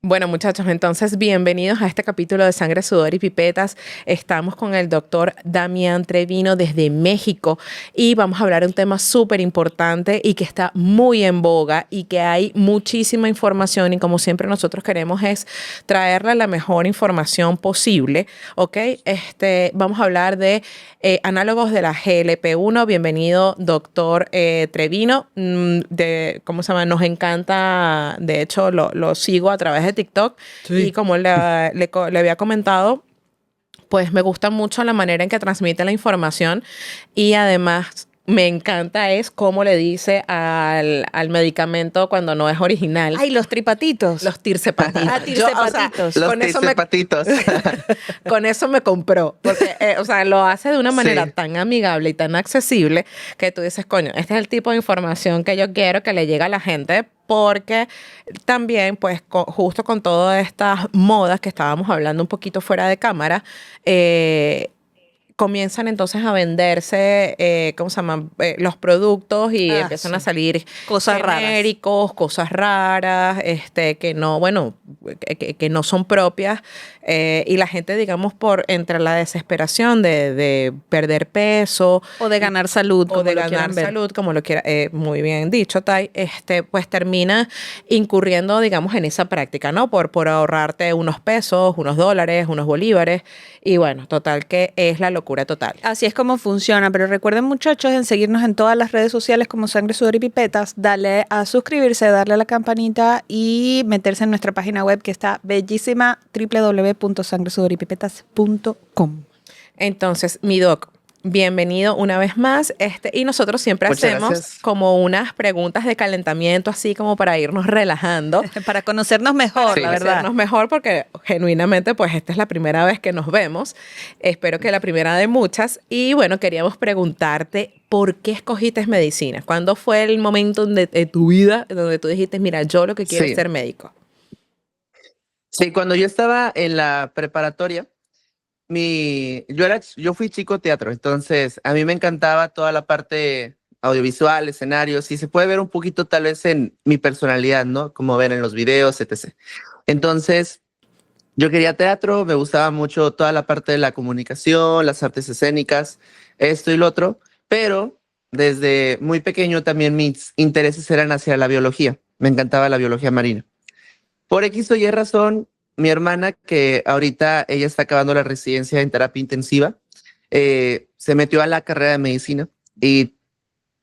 Bueno, muchachos, entonces bienvenidos a este capítulo de Sangre, Sudor y Pipetas. Estamos con el doctor Damián Trevino desde México y vamos a hablar de un tema súper importante y que está muy en boga y que hay muchísima información y como siempre nosotros queremos es traerle la mejor información posible, ¿ok? Vamos a hablar de análogos de la GLP-1. Bienvenido, doctor Trevino. ¿Cómo se llama? Nos encanta, de hecho, lo sigo a través de TikTok y Sí. como le había comentado, pues me gusta mucho la manera en que transmite la información y además me encanta es cómo le dice al medicamento cuando no es original. Ay, los tripatitos. Los tirsepatitos. Ah, tirsepatitos. Los Con eso me, patitos. con eso me compró. Porque, lo hace de una manera Sí. tan amigable y tan accesible que tú dices, coño, este es el tipo de información que yo quiero que le llegue a la gente. Porque también, pues, justo con todas estas modas que estábamos hablando un poquito fuera de cámara, comienzan entonces a venderse, ¿cómo se llama? Los productos y empiezan a salir Cosas genéricos, cosas raras, que no, bueno, que no son propias. Y la gente, digamos, entre la desesperación de perder peso O de ganar salud. o de ganar salud, como lo quiera, muy bien dicho, Tai, pues termina incurriendo, digamos, en esa práctica, ¿no? Por ahorrarte unos pesos, unos dólares, unos bolívares. Y bueno, total que es la locura total. Así es como funciona, pero recuerden muchachos en seguirnos en todas las redes sociales como Sangre, Sudor y Pipetas, darle a suscribirse, darle a la campanita y meterse en nuestra página web que está bellísima, www.sangresudorypipetas.com. Entonces, mi doc, bienvenido una vez más. Y nosotros siempre Muchas hacemos gracias. como unas preguntas de calentamiento, así como para irnos relajando. Para conocernos mejor, Sí. la verdad. Conocernos mejor porque genuinamente pues esta es la primera vez que nos vemos. Espero que la primera de muchas. Y bueno, queríamos preguntarte ¿por qué escogiste medicina? ¿Cuándo fue el momento de tu vida donde tú dijiste, mira, yo lo que quiero es Sí. ser médico? Sí, cuando yo estaba en la preparatoria, yo fui chico teatro, entonces a mí me encantaba toda la parte audiovisual, escenarios, y se puede ver un poquito tal vez en mi personalidad, ¿no? Como ven en los videos, etc. Entonces, yo quería teatro, me gustaba mucho toda la parte de la comunicación, las artes escénicas, esto y lo otro, pero desde muy pequeño también mis intereses eran hacia la biología, me encantaba la biología marina. Por X o Y razón, mi hermana, que ahorita ella está acabando la residencia en terapia intensiva, se metió a la carrera de medicina y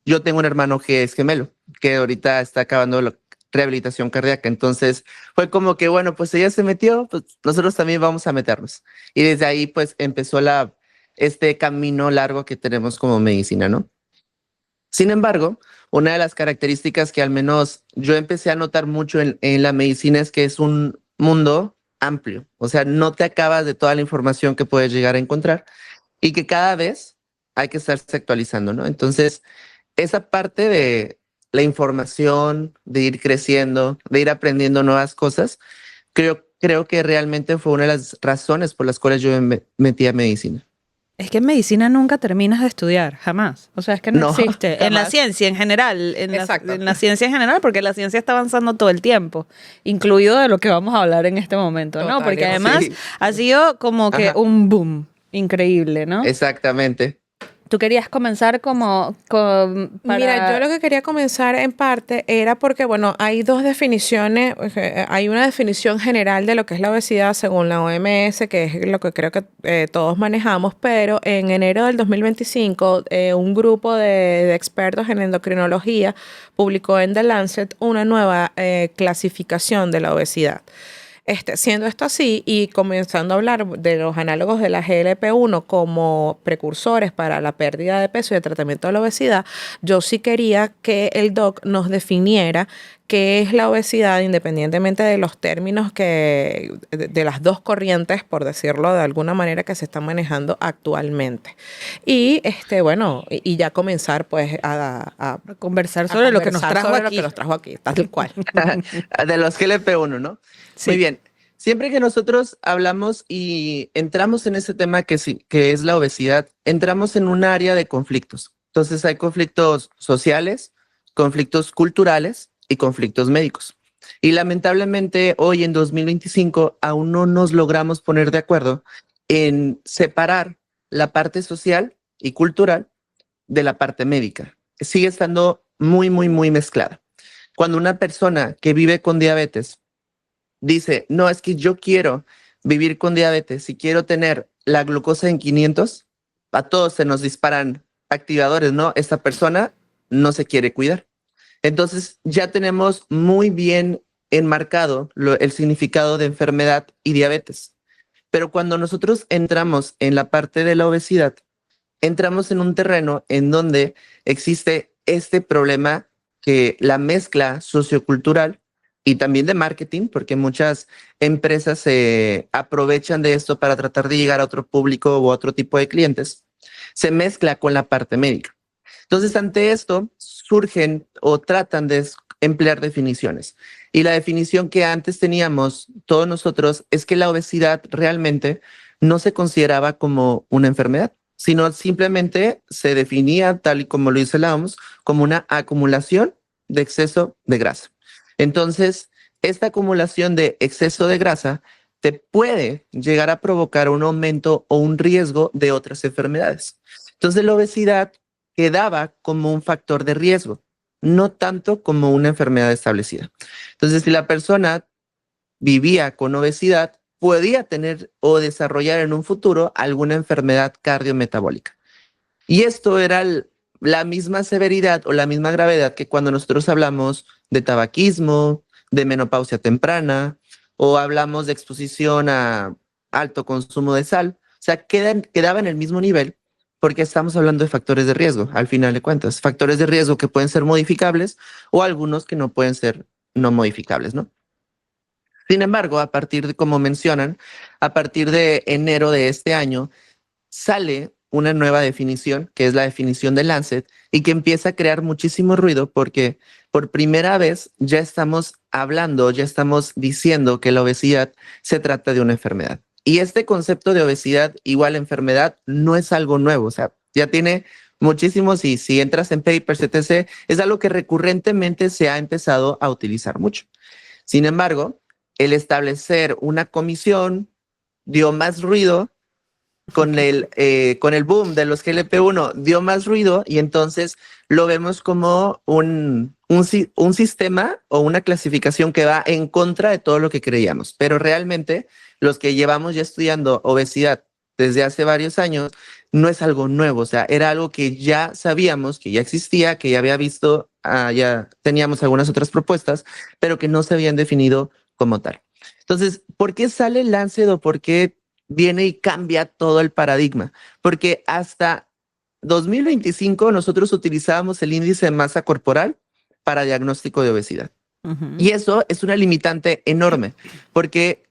yo tengo un hermano que es gemelo, que ahorita está acabando la rehabilitación cardíaca. Entonces fue como que, bueno, pues ella se metió, pues nosotros también vamos a meternos. Y desde ahí pues empezó este camino largo que tenemos como medicina, ¿no? Sin embargo, una de las características que al menos yo empecé a notar mucho en la medicina es que es un mundo amplio, o sea, no te acabas de toda la información que puedes llegar a encontrar y que cada vez hay que estarse actualizando, ¿no? Entonces, esa parte de la información, de ir creciendo, de ir aprendiendo nuevas cosas, creo que realmente fue una de las razones por las cuales yo me metí a medicina. Es que en medicina nunca terminas de estudiar, jamás. O sea, es que no No, existe. En la jamás. ciencia en general, Exacto. en la ciencia en general, porque la ciencia está avanzando todo el tiempo, incluido de lo que vamos a hablar en este momento, ¿no? Total, Porque además sí. ha sido como que Ajá. un boom increíble, ¿no? Exactamente. Tú querías comenzar Mira, yo lo que quería comenzar en parte era porque, bueno, hay dos definiciones. Hay una definición general de lo que es la obesidad según la OMS, que es lo que creo que todos manejamos, pero en enero del 2025, un grupo de expertos en endocrinología publicó en The Lancet una nueva clasificación de la obesidad. Siendo esto así y comenzando a hablar de los análogos de la GLP-1 como precursores para la pérdida de peso y el tratamiento de la obesidad, yo sí quería que el doc nos definiera qué es la obesidad independientemente de los términos de las dos corrientes, por decirlo de alguna manera, que se están manejando actualmente. Y y ya comenzar pues a conversar sobre lo que nos trajo sobre aquí. lo que nos trajo aquí, tal cual. De los GLP-1, ¿no? Sí. Muy bien. Siempre que nosotros hablamos y entramos en ese tema que es la obesidad, entramos en un área de conflictos. Entonces hay conflictos sociales, conflictos culturales y conflictos médicos. Y lamentablemente hoy en 2025 aún no nos logramos poner de acuerdo en separar la parte social y cultural de la parte médica. Sigue estando muy, muy, muy mezclada. Cuando una persona que vive con diabetes dice, no, es que yo quiero vivir con diabetes y quiero tener la glucosa en 500, a todos se nos disparan activadores, ¿no? Esta persona no se quiere cuidar. Entonces ya tenemos muy bien enmarcado el significado de enfermedad y diabetes. Pero cuando nosotros entramos en la parte de la obesidad, entramos en un terreno en donde existe este problema que la mezcla sociocultural y también de marketing, porque muchas empresas se aprovechan de esto para tratar de llegar a otro público u otro tipo de clientes, se mezcla con la parte médica. Entonces, ante esto, surgen o tratan de emplear definiciones. Y la definición que antes teníamos todos nosotros es que la obesidad realmente no se consideraba como una enfermedad, sino simplemente se definía, tal y como lo dice la OMS, como una acumulación de exceso de grasa. Entonces, esta acumulación de exceso de grasa te puede llegar a provocar un aumento o un riesgo de otras enfermedades. Entonces, la obesidad quedaba como un factor de riesgo, no tanto como una enfermedad establecida. Entonces, si la persona vivía con obesidad, podía tener o desarrollar en un futuro alguna enfermedad cardiometabólica. Y esto era la misma severidad o la misma gravedad que cuando nosotros hablamos de tabaquismo, de menopausia temprana, o hablamos de exposición a alto consumo de sal. O sea, quedaba en el mismo nivel porque estamos hablando de factores de riesgo, al final de cuentas. Factores de riesgo que pueden ser modificables o algunos que no pueden ser no modificables, ¿no? Sin embargo, a partir de, como mencionan, a partir de enero de este año, sale una nueva definición, que es la definición de Lancet, y que empieza a crear muchísimo ruido porque por primera vez ya estamos hablando, ya estamos diciendo que la obesidad se trata de una enfermedad. Y este concepto de obesidad igual a enfermedad no es algo nuevo, o sea, ya tiene muchísimos y si entras en papers, etc., es algo que recurrentemente se ha empezado a utilizar mucho. Sin embargo, el establecer una comisión dio más ruido con el boom de los GLP-1, dio más ruido y entonces lo vemos como un sistema o una clasificación que va en contra de todo lo que creíamos. Pero realmente los que llevamos ya estudiando obesidad desde hace varios años, no es algo nuevo, o sea, era algo que ya sabíamos, que ya existía, que ya había visto, ya teníamos algunas otras propuestas, pero que no se habían definido como tal. Entonces, ¿por qué sale el Lancet o por qué viene y cambia todo el paradigma? Porque hasta 2025 nosotros utilizábamos el índice de masa corporal para diagnóstico de obesidad. Y eso es una limitante enorme, porque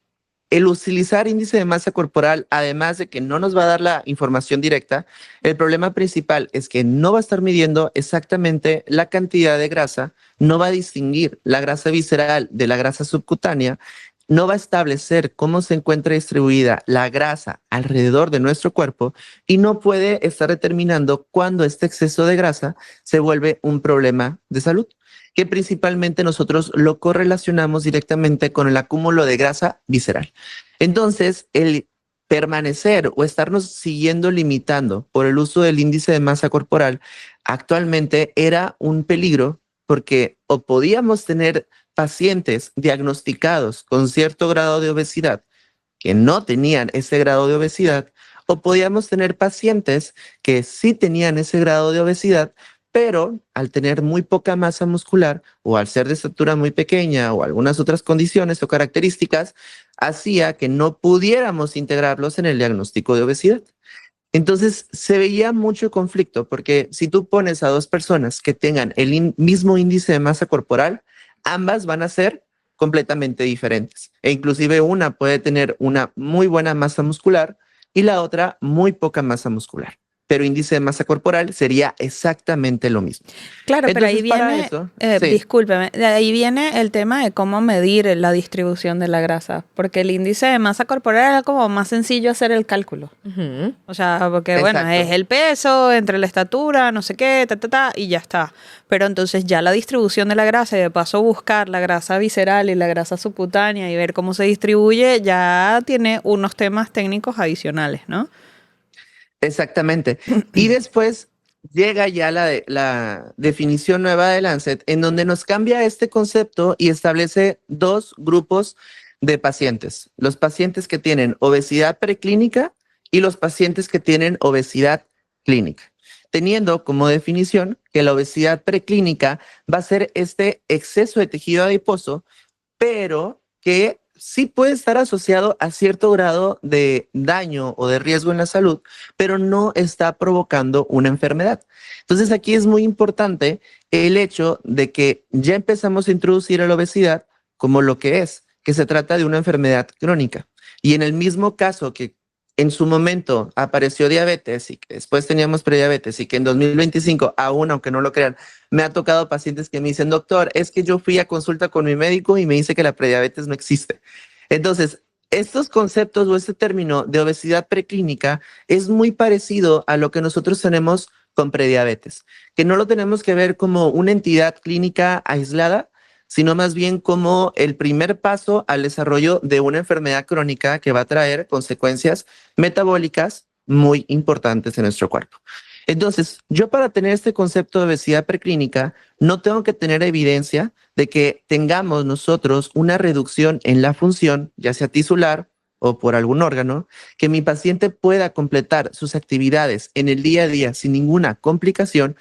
el utilizar índice de masa corporal, además de que no nos va a dar la información directa, el problema principal es que no va a estar midiendo exactamente la cantidad de grasa, no va a distinguir la grasa visceral de la grasa subcutánea, no va a establecer cómo se encuentra distribuida la grasa alrededor de nuestro cuerpo y no puede estar determinando cuándo este exceso de grasa se vuelve un problema de salud, que principalmente nosotros lo correlacionamos directamente con el acúmulo de grasa visceral. Entonces, el permanecer o estarnos siguiendo limitando por el uso del índice de masa corporal actualmente era un peligro porque o podíamos tener pacientes diagnosticados con cierto grado de obesidad que no tenían ese grado de obesidad, o podíamos tener pacientes que sí tenían ese grado de obesidad, pero al tener muy poca masa muscular o al ser de estatura muy pequeña o algunas otras condiciones o características, hacía que no pudiéramos integrarlos en el diagnóstico de obesidad. Entonces se veía mucho conflicto porque si tú pones a dos personas que tengan el mismo índice de masa corporal, ambas van a ser completamente diferentes. E inclusive una puede tener una muy buena masa muscular y la otra muy poca masa muscular. pero índice de masa corporal sería exactamente lo mismo. Claro, pero ahí Entonces, para viene, eso, sí, discúlpeme, de ahí viene el tema de cómo medir la distribución de la grasa, porque el índice de masa corporal es como más sencillo hacer el cálculo. Ujú. O sea, porque bueno, es exacto. el peso entre la estatura, no sé qué, y ya está. Pero entonces ya la distribución de la grasa y de paso buscar la grasa visceral y la grasa subcutánea y ver cómo se distribuye, ya tiene unos temas técnicos adicionales, ¿no? Exactamente. Y después llega ya la definición nueva de Lancet, en donde nos cambia este concepto y establece dos grupos de pacientes. Los pacientes que tienen obesidad preclínica y los pacientes que tienen obesidad clínica. Teniendo como definición que la obesidad preclínica va a ser este exceso de tejido adiposo, pero que sí puede estar asociado a cierto grado de daño o de riesgo en la salud, pero no está provocando una enfermedad. Entonces aquí es muy importante el hecho de que ya empezamos a introducir a la obesidad como lo que se trata de una enfermedad crónica. Y en el mismo caso que en su momento apareció diabetes y que después teníamos prediabetes y que en 2025, aún aunque no lo crean, me ha tocado pacientes que me dicen, doctor, es que yo fui a consulta con mi médico y me dice que la prediabetes no existe. Entonces, estos conceptos o este término de obesidad preclínica es muy parecido a lo que nosotros tenemos con prediabetes, que no lo tenemos que ver como una entidad clínica aislada, sino más bien como el primer paso al desarrollo de una enfermedad crónica que va a traer consecuencias metabólicas muy importantes en nuestro cuerpo. Entonces, yo para tener este concepto de obesidad preclínica, no tengo que tener evidencia de que tengamos nosotros una reducción en la función, ya sea tisular o por algún órgano, que mi paciente pueda completar sus actividades en el día a día sin ninguna complicación,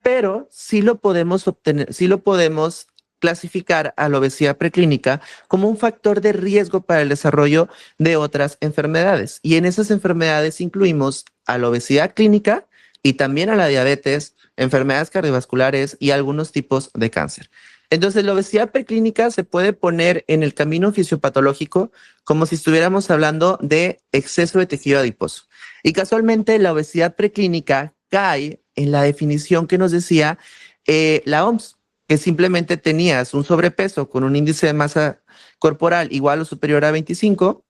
pero sí lo podemos obtener, sí lo podemos clasificar a la obesidad preclínica como un factor de riesgo para el desarrollo de otras enfermedades. Y en esas enfermedades incluimos a la obesidad clínica y también a la diabetes, enfermedades cardiovasculares y algunos tipos de cáncer. Entonces, la obesidad preclínica se puede poner en el camino fisiopatológico como si estuviéramos hablando de exceso de tejido adiposo. Y casualmente, la obesidad preclínica cae en la definición que nos decía la OMS, que simplemente tenías un sobrepeso con un índice de masa corporal igual o superior a 25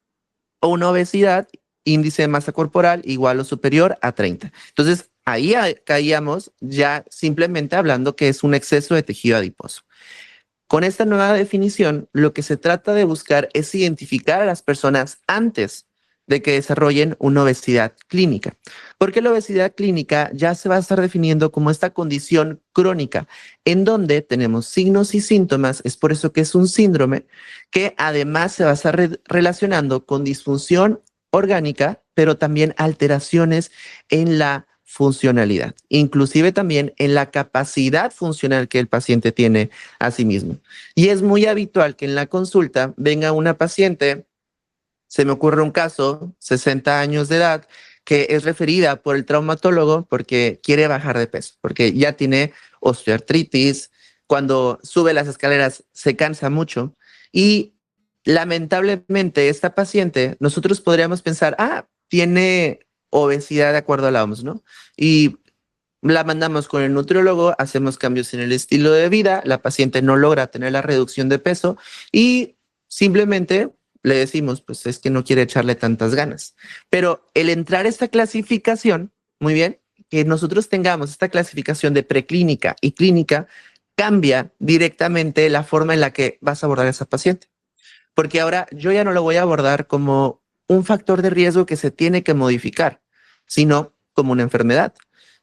o una obesidad, índice de masa corporal igual o superior a 30. Entonces, ahí caíamos ya simplemente hablando que es un exceso de tejido adiposo. Con esta nueva definición, lo que se trata de buscar es identificar a las personas antes de que desarrollen una obesidad clínica, porque la obesidad clínica ya se va a estar definiendo como esta condición crónica en donde tenemos signos y síntomas, es por eso que es un síndrome que además se va a estar relacionando con disfunción orgánica, pero también alteraciones en la funcionalidad, inclusive también en la capacidad funcional que el paciente tiene a sí mismo. Y es muy habitual que en la consulta venga una paciente, se me ocurre un caso, 60 años de edad, que es referida por el traumatólogo porque quiere bajar de peso, porque ya tiene osteoartritis, cuando sube las escaleras se cansa mucho y lamentablemente esta paciente, nosotros podríamos pensar, tiene obesidad de acuerdo a la OMS, ¿no? Y la mandamos con el nutriólogo, hacemos cambios en el estilo de vida, la paciente no logra tener la reducción de peso y simplemente le decimos, pues es que no quiere echarle tantas ganas. Pero el entrar a esta clasificación, muy bien, que nosotros tengamos esta clasificación de preclínica y clínica, cambia directamente la forma en la que vas a abordar a esa paciente. Porque ahora yo ya no lo voy a abordar como un factor de riesgo que se tiene que modificar, sino como una enfermedad.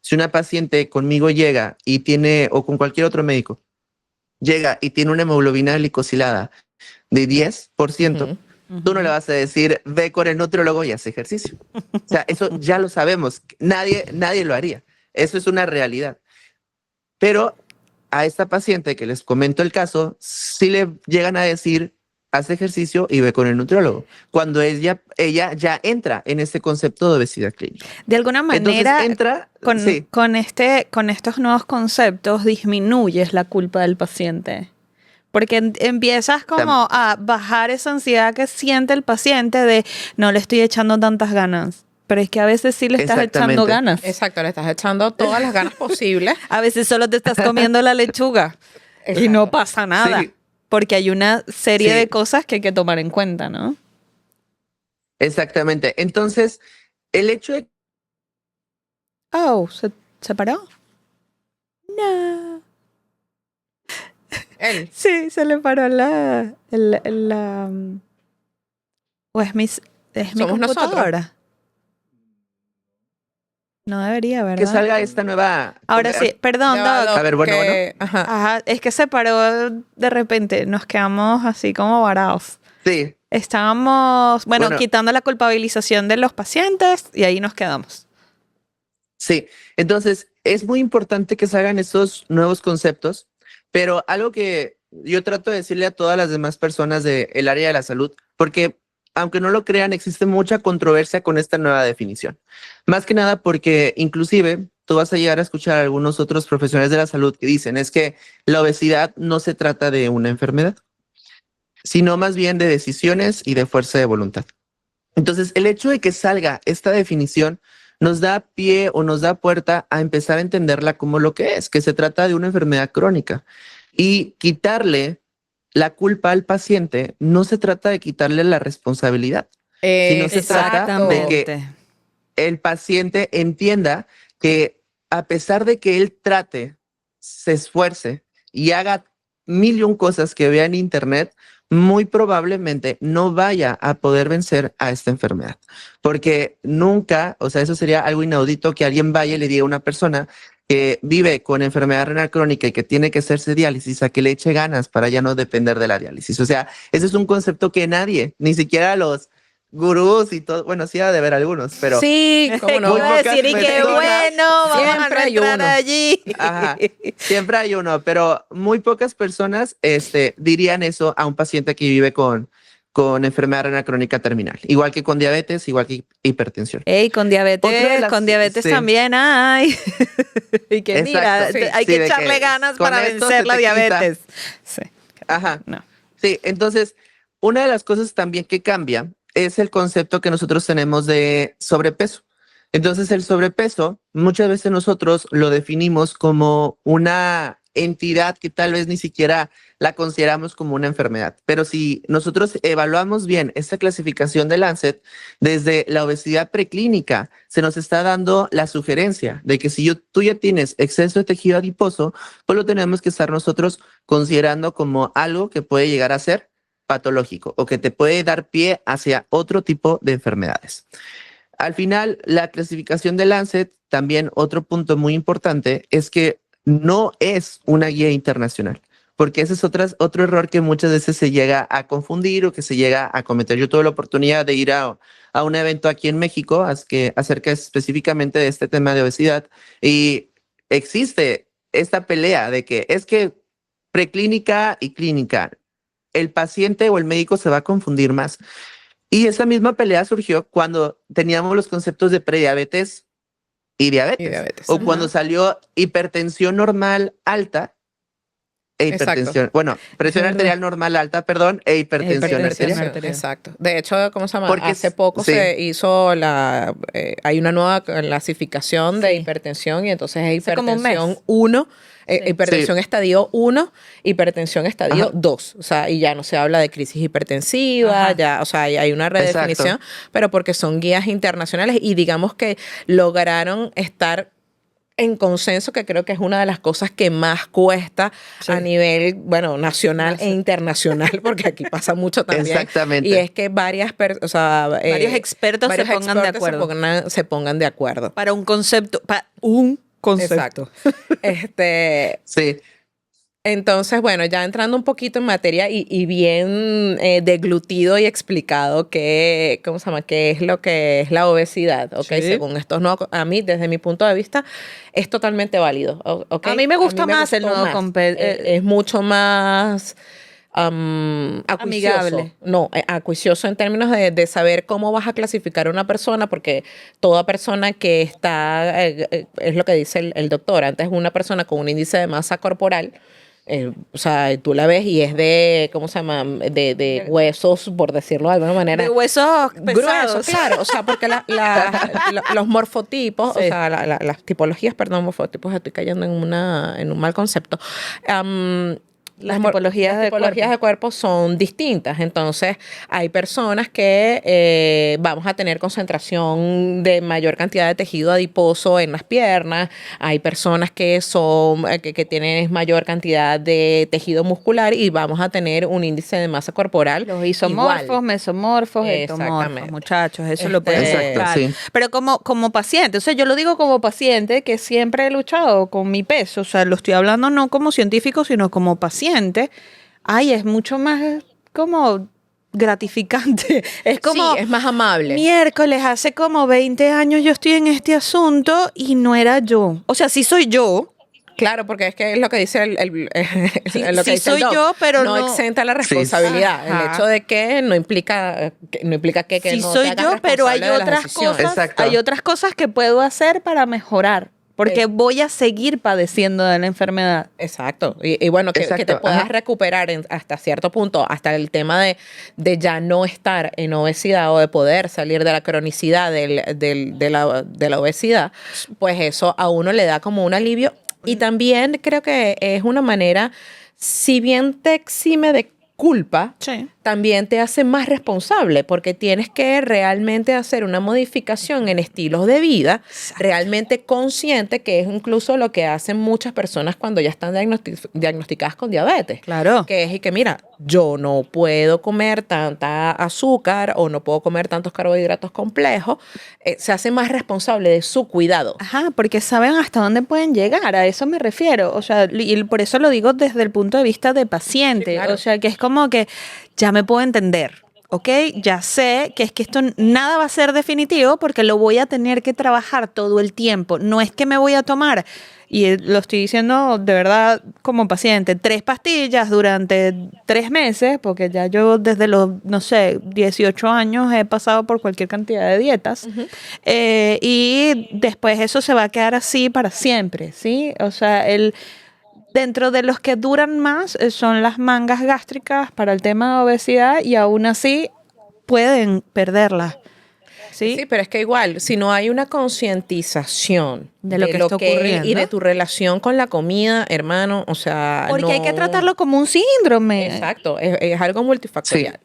Si una paciente conmigo llega y tiene, o con cualquier otro médico, llega y tiene una hemoglobina glicosilada de 10%, tú no le vas a decir, ve con el nutriólogo y haz ejercicio. O sea, eso ya lo sabemos. Nadie lo haría. Eso es una realidad. Pero a esta paciente que les comento el caso, sí le llegan a decir, haz ejercicio y ve con el nutriólogo, cuando ella ya entra en este concepto de obesidad clínica. De alguna manera, entra, con estos nuevos conceptos disminuyes la culpa del paciente. Porque empiezas como a bajar esa ansiedad que siente el paciente de no le estoy echando tantas ganas. Pero es que a veces sí le estás echando Exactamente. ganas. Exacto, le estás echando todas las ganas posibles. A veces solo te estás comiendo la lechuga y no Exacto. pasa nada. Sí. Porque hay una serie Sí. de cosas que hay que tomar en cuenta, ¿no? Exactamente. Entonces, el hecho de Oh, ¿se paró? No. Él. Sí, se le paró o es mi Somos nosotros. computadora. No debería, que ¿verdad? salga esta nueva... Ahora sí, perdón, Ya va, Doc. Doc, A ver, bueno, que- Ajá. Ajá, es que se paró de repente. Nos quedamos así como varados. Sí, Estábamos, bueno, Bueno. quitando la culpabilización de los pacientes y ahí nos quedamos. sí. Entonces, es muy importante que salgan estos nuevos conceptos, pero algo que yo trato de decirle a todas las demás personas del área de la salud, porque aunque no lo crean, existe mucha controversia con esta nueva definición. Más que nada porque inclusive tú vas a llegar a escuchar a algunos otros profesionales de la salud que dicen es que la obesidad no se trata de una enfermedad, sino más bien de decisiones y de fuerza de voluntad. Entonces, el hecho de que salga esta definición nos da pie o nos da puerta a empezar a entenderla como lo que es, que se trata de una enfermedad crónica. Y quitarle la culpa al paciente no se trata de quitarle la responsabilidad, sino se trata de que el paciente entienda que a pesar de que él trate, se esfuerce y haga mil y un cosas que vea en internet, muy probablemente no vaya a poder vencer a esta enfermedad. Porque nunca, o sea, eso sería algo inaudito que alguien vaya y le diga a una persona que vive con enfermedad renal crónica y que tiene que hacerse diálisis a que le eche ganas para ya no depender de la diálisis. O sea, ese es un concepto que nadie, ni siquiera los gurús y todo, bueno, sí ha de haber algunos, pero Sí, cómo no. Muy Iba a pocas decir, y qué personas. bueno, vamos a Siempre no hay entrar uno. allí. Ajá, siempre hay uno, pero muy pocas personas dirían eso a un paciente que vive con enfermedad renal crónica terminal, igual que con diabetes, igual que hipertensión. Ey, con Otra de diabetes, las- sí. también hay. Y que mira, Exacto, hay sí, que de echarle que ganas con para esto vencer se la te quita. diabetes. Sí. Ajá. No. Sí, entonces, una de las cosas también que cambia es el concepto que nosotros tenemos de sobrepeso. Entonces, el sobrepeso, muchas veces nosotros lo definimos como una entidad que tal vez ni siquiera la consideramos como una enfermedad. Pero si nosotros evaluamos bien esta clasificación de Lancet, desde la obesidad preclínica, se nos está dando la sugerencia de que si tú ya tienes exceso de tejido adiposo, pues lo tenemos que estar nosotros considerando como algo que puede llegar a ser patológico o que te puede dar pie hacia otro tipo de enfermedades. Al final, la clasificación de Lancet, también otro punto muy importante, es que no es una guía internacional, porque ese es otro error que muchas veces se llega a confundir o que se llega a cometer. Yo tuve la oportunidad de ir a un evento aquí en México acerca específicamente de este tema de obesidad y existe esta pelea de que es que preclínica y clínica, el paciente o el médico se va a confundir más. Y esa misma pelea surgió cuando teníamos los conceptos de prediabetes y diabetes. Y diabetes, O ajá. cuando salió hipertensión normal alta e Exacto. hipertensión. Bueno, presión verdad. arterial normal alta, perdón, e hipertensión Hipertensión arterial. arterial. Exacto. De hecho, ¿cómo se llama? Porque Hace poco sí. se hizo hay una nueva clasificación de Sí. hipertensión y entonces es Hace como un mes. hipertensión 1, Sí. hipertensión estadio 1, hipertensión estadio Ajá. 2. O sea, y ya no se habla de crisis hipertensiva, Ajá. ya, o sea, hay una redefinición, pero porque son guías internacionales y digamos que lograron estar en consenso, que creo que es una de las cosas que más cuesta Sí. a nivel, bueno, nacional e internacional, porque aquí pasa mucho también. Exactamente. Y es que varios expertos se pongan de acuerdo. se pongan de acuerdo. Para un concepto. Exacto. Sí, Entonces, bueno, ya entrando un poquito en materia y bien deglutido y explicado ¿cómo se llama? ¿Qué es lo que es la obesidad? ¿Ok? Sí. Según estos nuevos, a mí, desde mi punto de vista, es totalmente válido. ¿Ok? A mí me gusta más el gustó nuevo más. Es mucho más acuicioso. Amigable. No, acuicioso en términos de saber cómo vas a clasificar a una persona, porque toda persona que está, es lo que dice el doctor, antes una persona con un índice de masa corporal, O sea, tú la ves y es de, ¿cómo se llama? De huesos, por decirlo de alguna manera. De huesos pesados. Gruesos, claro. O sea, porque los morfotipos, Sí. o sea, las tipologías, perdón, morfotipos, estoy cayendo en un mal concepto. Las tipologías de tipologías cuerpo. de cuerpo son distintas. Entonces, hay personas que vamos a tener concentración de mayor cantidad de tejido adiposo en las piernas. Hay personas que son que tienen mayor cantidad de tejido muscular y vamos a tener un índice de masa corporal Los isomorfos, igual. mesomorfos, ectomorfos, Exactamente. muchachos, eso lo pueden Exacto, buscar. sí. Pero como paciente, o sea, yo lo digo como paciente que siempre he luchado con mi peso, o sea, lo estoy hablando no como científico, sino como paciente. Ay, es mucho más como gratificante. Es como Sí, es más amable. miércoles, hace como 20 años yo estoy en este asunto y no era yo. O sea, sí soy yo. Claro, porque es que es lo que dice Sí, lo que sí dice el soy doc. yo, pero no no- exenta la responsabilidad. Ajá. El hecho de que no implica que Sí no te soy hagas yo, pero hay responsable de las otras decisiones. cosas, Exacto. hay otras cosas que puedo hacer para mejorar, porque voy a seguir padeciendo de la enfermedad. Exacto. Y bueno, que te Exacto, puedas ajá. recuperar hasta cierto punto, hasta el tema de ya no estar en obesidad o de poder salir de la cronicidad de la obesidad, pues eso a uno le da como un alivio. Y también creo que es una manera, si bien te exime de culpa, Sí. también te hace más responsable porque tienes que realmente hacer una modificación en estilos de vida, realmente consciente, que es incluso lo que hacen muchas personas cuando ya están diagnosticadas con diabetes. Claro. Que es y que mira, yo no puedo comer tanta azúcar o no puedo comer tantos carbohidratos complejos, se hace más responsable de su cuidado. Ajá, porque saben hasta dónde pueden llegar, a eso me refiero. O sea, y por eso lo digo desde el punto de vista de paciente. Sí, claro. O sea, que es como que ya me puedo entender, ¿ok? Ya sé que es que esto nada va a ser definitivo porque lo voy a tener que trabajar todo el tiempo. No es que me voy a tomar, y lo estoy diciendo de verdad como paciente, 3 pastillas durante 3 meses, porque ya yo desde los, no sé, 18 años he pasado por cualquier cantidad de dietas. Y después eso se va a quedar así para siempre, ¿sí? O sea, dentro de los que duran más son las mangas gástricas para el tema de obesidad y aún así pueden perderlas. ¿Sí? Sí, pero es que igual, si no hay una concientización De lo que está es y ocurriendo. de tu relación con la comida, hermano, o sea, Porque hay que no- tratarlo como un síndrome. Exacto, es algo multifactorial.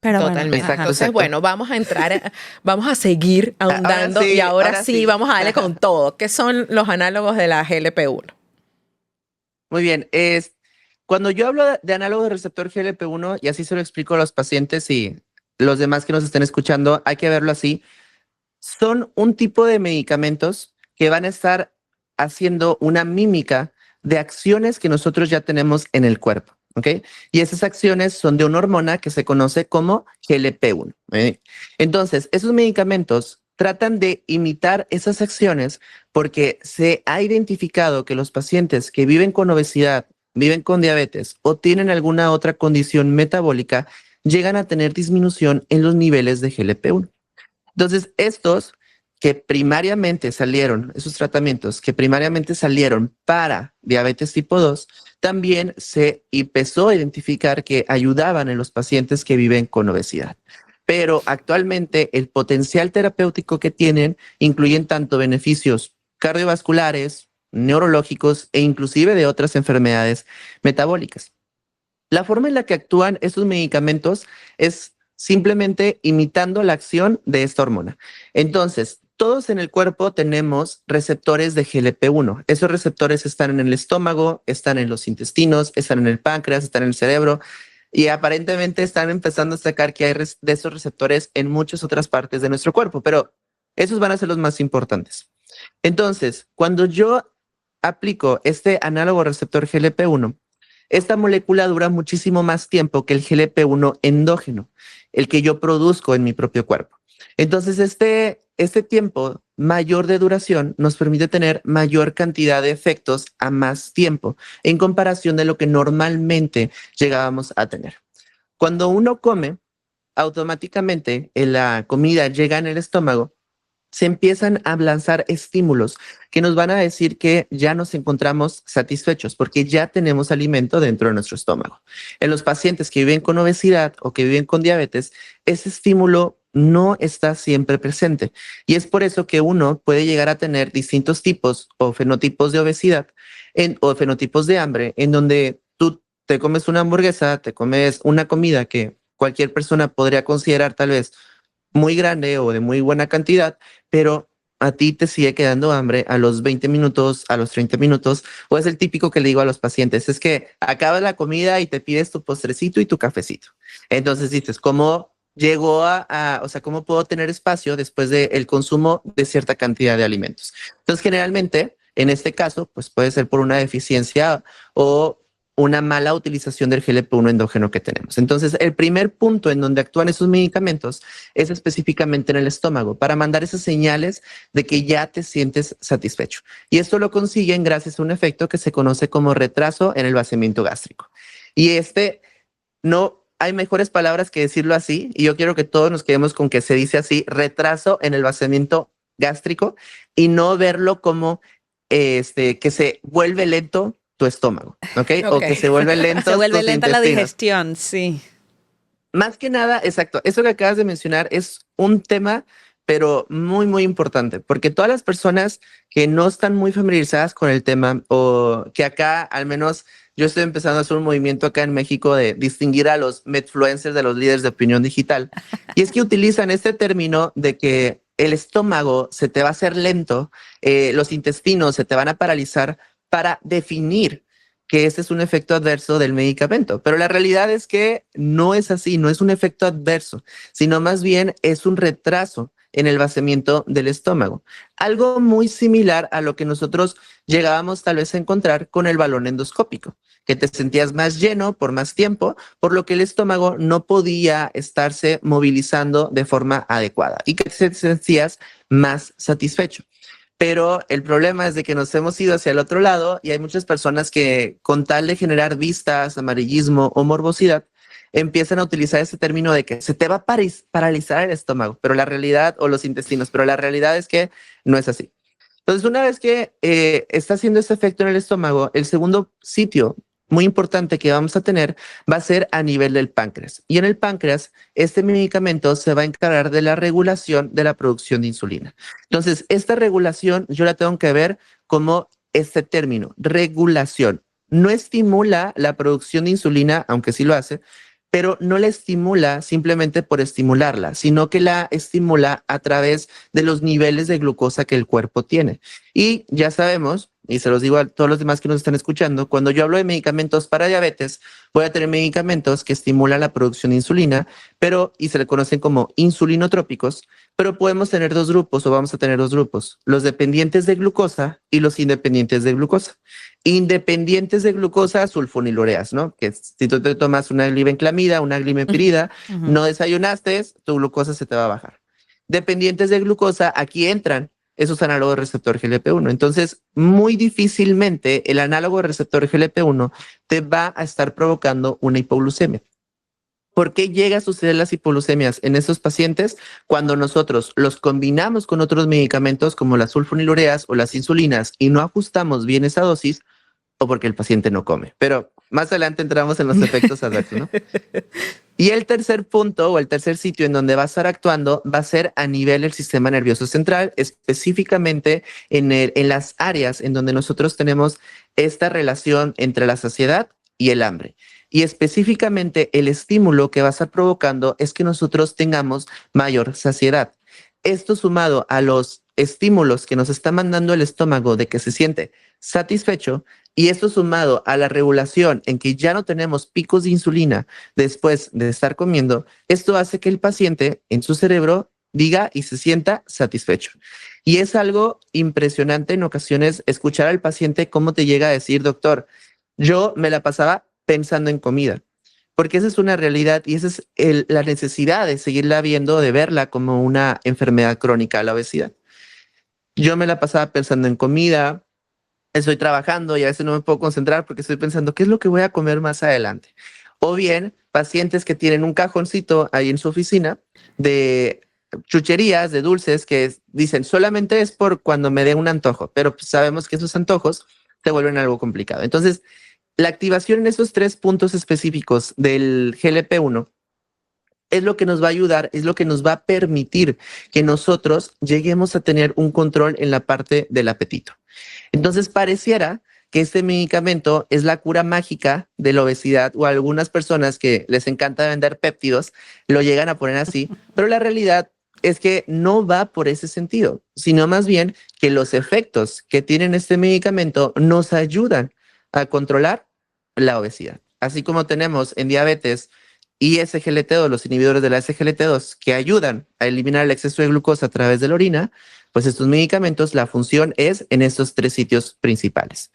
Pero bueno, Totalmente. Exacto, Entonces, exacto. bueno, vamos a entrar, vamos a seguir ahondando sí, y ahora ahora sí sí. vamos a darle con todo. ¿Qué son los análogos de la GLP-1? Muy bien. Cuando yo hablo de análogo de receptor GLP-1, y así se lo explico a los pacientes y los demás que nos estén escuchando, hay que verlo así. Son un tipo de medicamentos que van a estar haciendo una mímica de acciones que nosotros ya tenemos en el cuerpo, ¿ok? Y esas acciones son de una hormona que se conoce como GLP-1. Entonces, esos medicamentos tratan de imitar esas acciones porque se ha identificado que los pacientes que viven con obesidad, viven con diabetes o tienen alguna otra condición metabólica llegan a tener disminución en los niveles de GLP-1. Entonces, estos que primariamente salieron, esos tratamientos que primariamente salieron para diabetes tipo 2, también se empezó a identificar que ayudaban en los pacientes que viven con obesidad. Pero actualmente el potencial terapéutico que tienen incluyen tanto beneficios cardiovasculares, neurológicos e inclusive de otras enfermedades metabólicas. La forma en la que actúan estos medicamentos es simplemente imitando la acción de esta hormona. Entonces, todos en el cuerpo tenemos receptores de GLP-1. Esos receptores están en el estómago, están en los intestinos, están en el páncreas, están en el cerebro y aparentemente están empezando a sacar que hay de esos receptores en muchas otras partes de nuestro cuerpo, pero esos van a ser los más importantes. Entonces, cuando yo aplico este análogo receptor GLP-1, esta molécula dura muchísimo más tiempo que el GLP-1 endógeno, el que yo produzco en mi propio cuerpo. Entonces, este tiempo mayor de duración nos permite tener mayor cantidad de efectos a más tiempo en comparación de lo que normalmente llegábamos a tener. Cuando uno come, automáticamente la comida llega en el estómago, se empiezan a lanzar estímulos que nos van a decir que ya nos encontramos satisfechos porque ya tenemos alimento dentro de nuestro estómago. En los pacientes que viven con obesidad o que viven con diabetes, ese estímulo no está siempre presente. Y es por eso que uno puede llegar a tener distintos tipos o fenotipos de obesidad o fenotipos de hambre, en donde tú te comes una hamburguesa, te comes una comida que cualquier persona podría considerar tal vez muy grande o de muy buena cantidad, pero a ti te sigue quedando hambre a los 20 minutos, a los 30 minutos, o es el típico que le digo a los pacientes, es que acabas la comida y te pides tu postrecito y tu cafecito. Entonces dices, ¿cómo llegó o sea, cómo puedo tener espacio después del consumo de cierta cantidad de alimentos? Entonces, generalmente, en este caso, pues puede ser por una deficiencia o una mala utilización del GLP-1 endógeno que tenemos. Entonces, el primer punto en donde actúan esos medicamentos es específicamente en el estómago, para mandar esas señales de que ya te sientes satisfecho. Y esto lo consiguen gracias a un efecto que se conoce como retraso en el vaciamiento gástrico. Y no hay mejores palabras que decirlo así, y yo quiero que todos nos quedemos con que se dice así, retraso en el vaciamiento gástrico, y no verlo como que se vuelve lento tu estómago, ¿ok? O que se vuelve lento Se vuelve tus lenta la intestinos. digestión, sí. Más que nada, exacto, eso que acabas de mencionar es un tema, pero muy, muy importante, porque todas las personas que no están muy familiarizadas con el tema, o que acá, al menos yo estoy empezando a hacer un movimiento acá en México de distinguir a los medfluencers de los líderes de opinión digital, y es que utilizan este término de que el estómago se te va a hacer lento, los intestinos se te van a paralizar para definir que este es un efecto adverso del medicamento. Pero la realidad es que no es así, no es un efecto adverso, sino más bien es un retraso en el vaciamiento del estómago. Algo muy similar a lo que nosotros llegábamos tal vez a encontrar con el balón endoscópico, que te sentías más lleno por más tiempo, por lo que el estómago no podía estarse movilizando de forma adecuada y que te sentías más satisfecho. Pero el problema es de que nos hemos ido hacia el otro lado y hay muchas personas que con tal de generar vistas, amarillismo o morbosidad, empiezan a utilizar ese término de que se te va a paralizar el estómago, pero la realidad, o los intestinos, pero la realidad es que no es así. Entonces, una vez que está haciendo ese efecto en el estómago, el segundo sitio muy importante que vamos a tener va a ser a nivel del páncreas. Y en el páncreas, este medicamento se va a encargar de la regulación de la producción de insulina. Entonces, esta regulación yo la tengo que ver como este término, regulación. No estimula la producción de insulina, aunque sí lo hace, pero no la estimula simplemente por estimularla, sino que la estimula a través de los niveles de glucosa que el cuerpo tiene. Y ya sabemos, y se los digo a todos los demás que nos están escuchando, cuando yo hablo de medicamentos para diabetes, voy a tener medicamentos que estimulan la producción de insulina, y se le conocen como insulinotrópicos, pero podemos tener dos grupos, o vamos a tener dos grupos, los dependientes de glucosa y los independientes de glucosa. Independientes de glucosa, sulfonilureas, ¿no? Que si tú te tomas una glibenclamida, una glimepirida, no desayunaste, tu glucosa se te va a bajar. Dependientes de glucosa, aquí entran esos análogos de receptor GLP-1. Entonces, muy difícilmente el análogo de receptor GLP-1 te va a estar provocando una hipoglucemia. ¿Por qué llega a suceder las hipoglucemias en estos pacientes? Cuando nosotros los combinamos con otros medicamentos como las sulfonilureas o las insulinas y no ajustamos bien esa dosis, o porque el paciente no come. Pero más adelante entramos en los efectos adversos, ¿no? Y el tercer punto o el tercer sitio en donde va a estar actuando va a ser a nivel del sistema nervioso central, específicamente en las áreas en donde nosotros tenemos esta relación entre la saciedad y el hambre. Y específicamente el estímulo que va a estar provocando es que nosotros tengamos mayor saciedad. Esto sumado a los estímulos que nos está mandando el estómago de que se siente satisfecho, y esto sumado a la regulación en que ya no tenemos picos de insulina después de estar comiendo, esto hace que el paciente en su cerebro diga y se sienta satisfecho. Y es algo impresionante en ocasiones escuchar al paciente cómo te llega a decir, doctor, yo me la pasaba pensando en comida, porque esa es una realidad y esa es la necesidad de seguirla viendo, de verla como una enfermedad crónica, la obesidad. Yo me la pasaba pensando en comida, estoy trabajando y a veces no me puedo concentrar porque estoy pensando qué es lo que voy a comer más adelante. O bien pacientes que tienen un cajoncito ahí en su oficina de chucherías, de dulces, que dicen, solamente es por cuando me dé un antojo, pero pues sabemos que esos antojos se vuelven algo complicado. Entonces, la activación en esos 3 puntos específicos del GLP-1 es lo que nos va a ayudar, es lo que nos va a permitir que nosotros lleguemos a tener un control en la parte del apetito. Entonces, pareciera que este medicamento es la cura mágica de la obesidad, o algunas personas que les encanta vender péptidos lo llegan a poner así, pero la realidad es que no va por ese sentido, sino más bien que los efectos que tienen este medicamento nos ayudan a controlar la obesidad. Así como tenemos en diabetes y SGLT2, los inhibidores de la SGLT2, que ayudan a eliminar el exceso de glucosa a través de la orina, pues estos medicamentos, la función es en estos 3 sitios principales.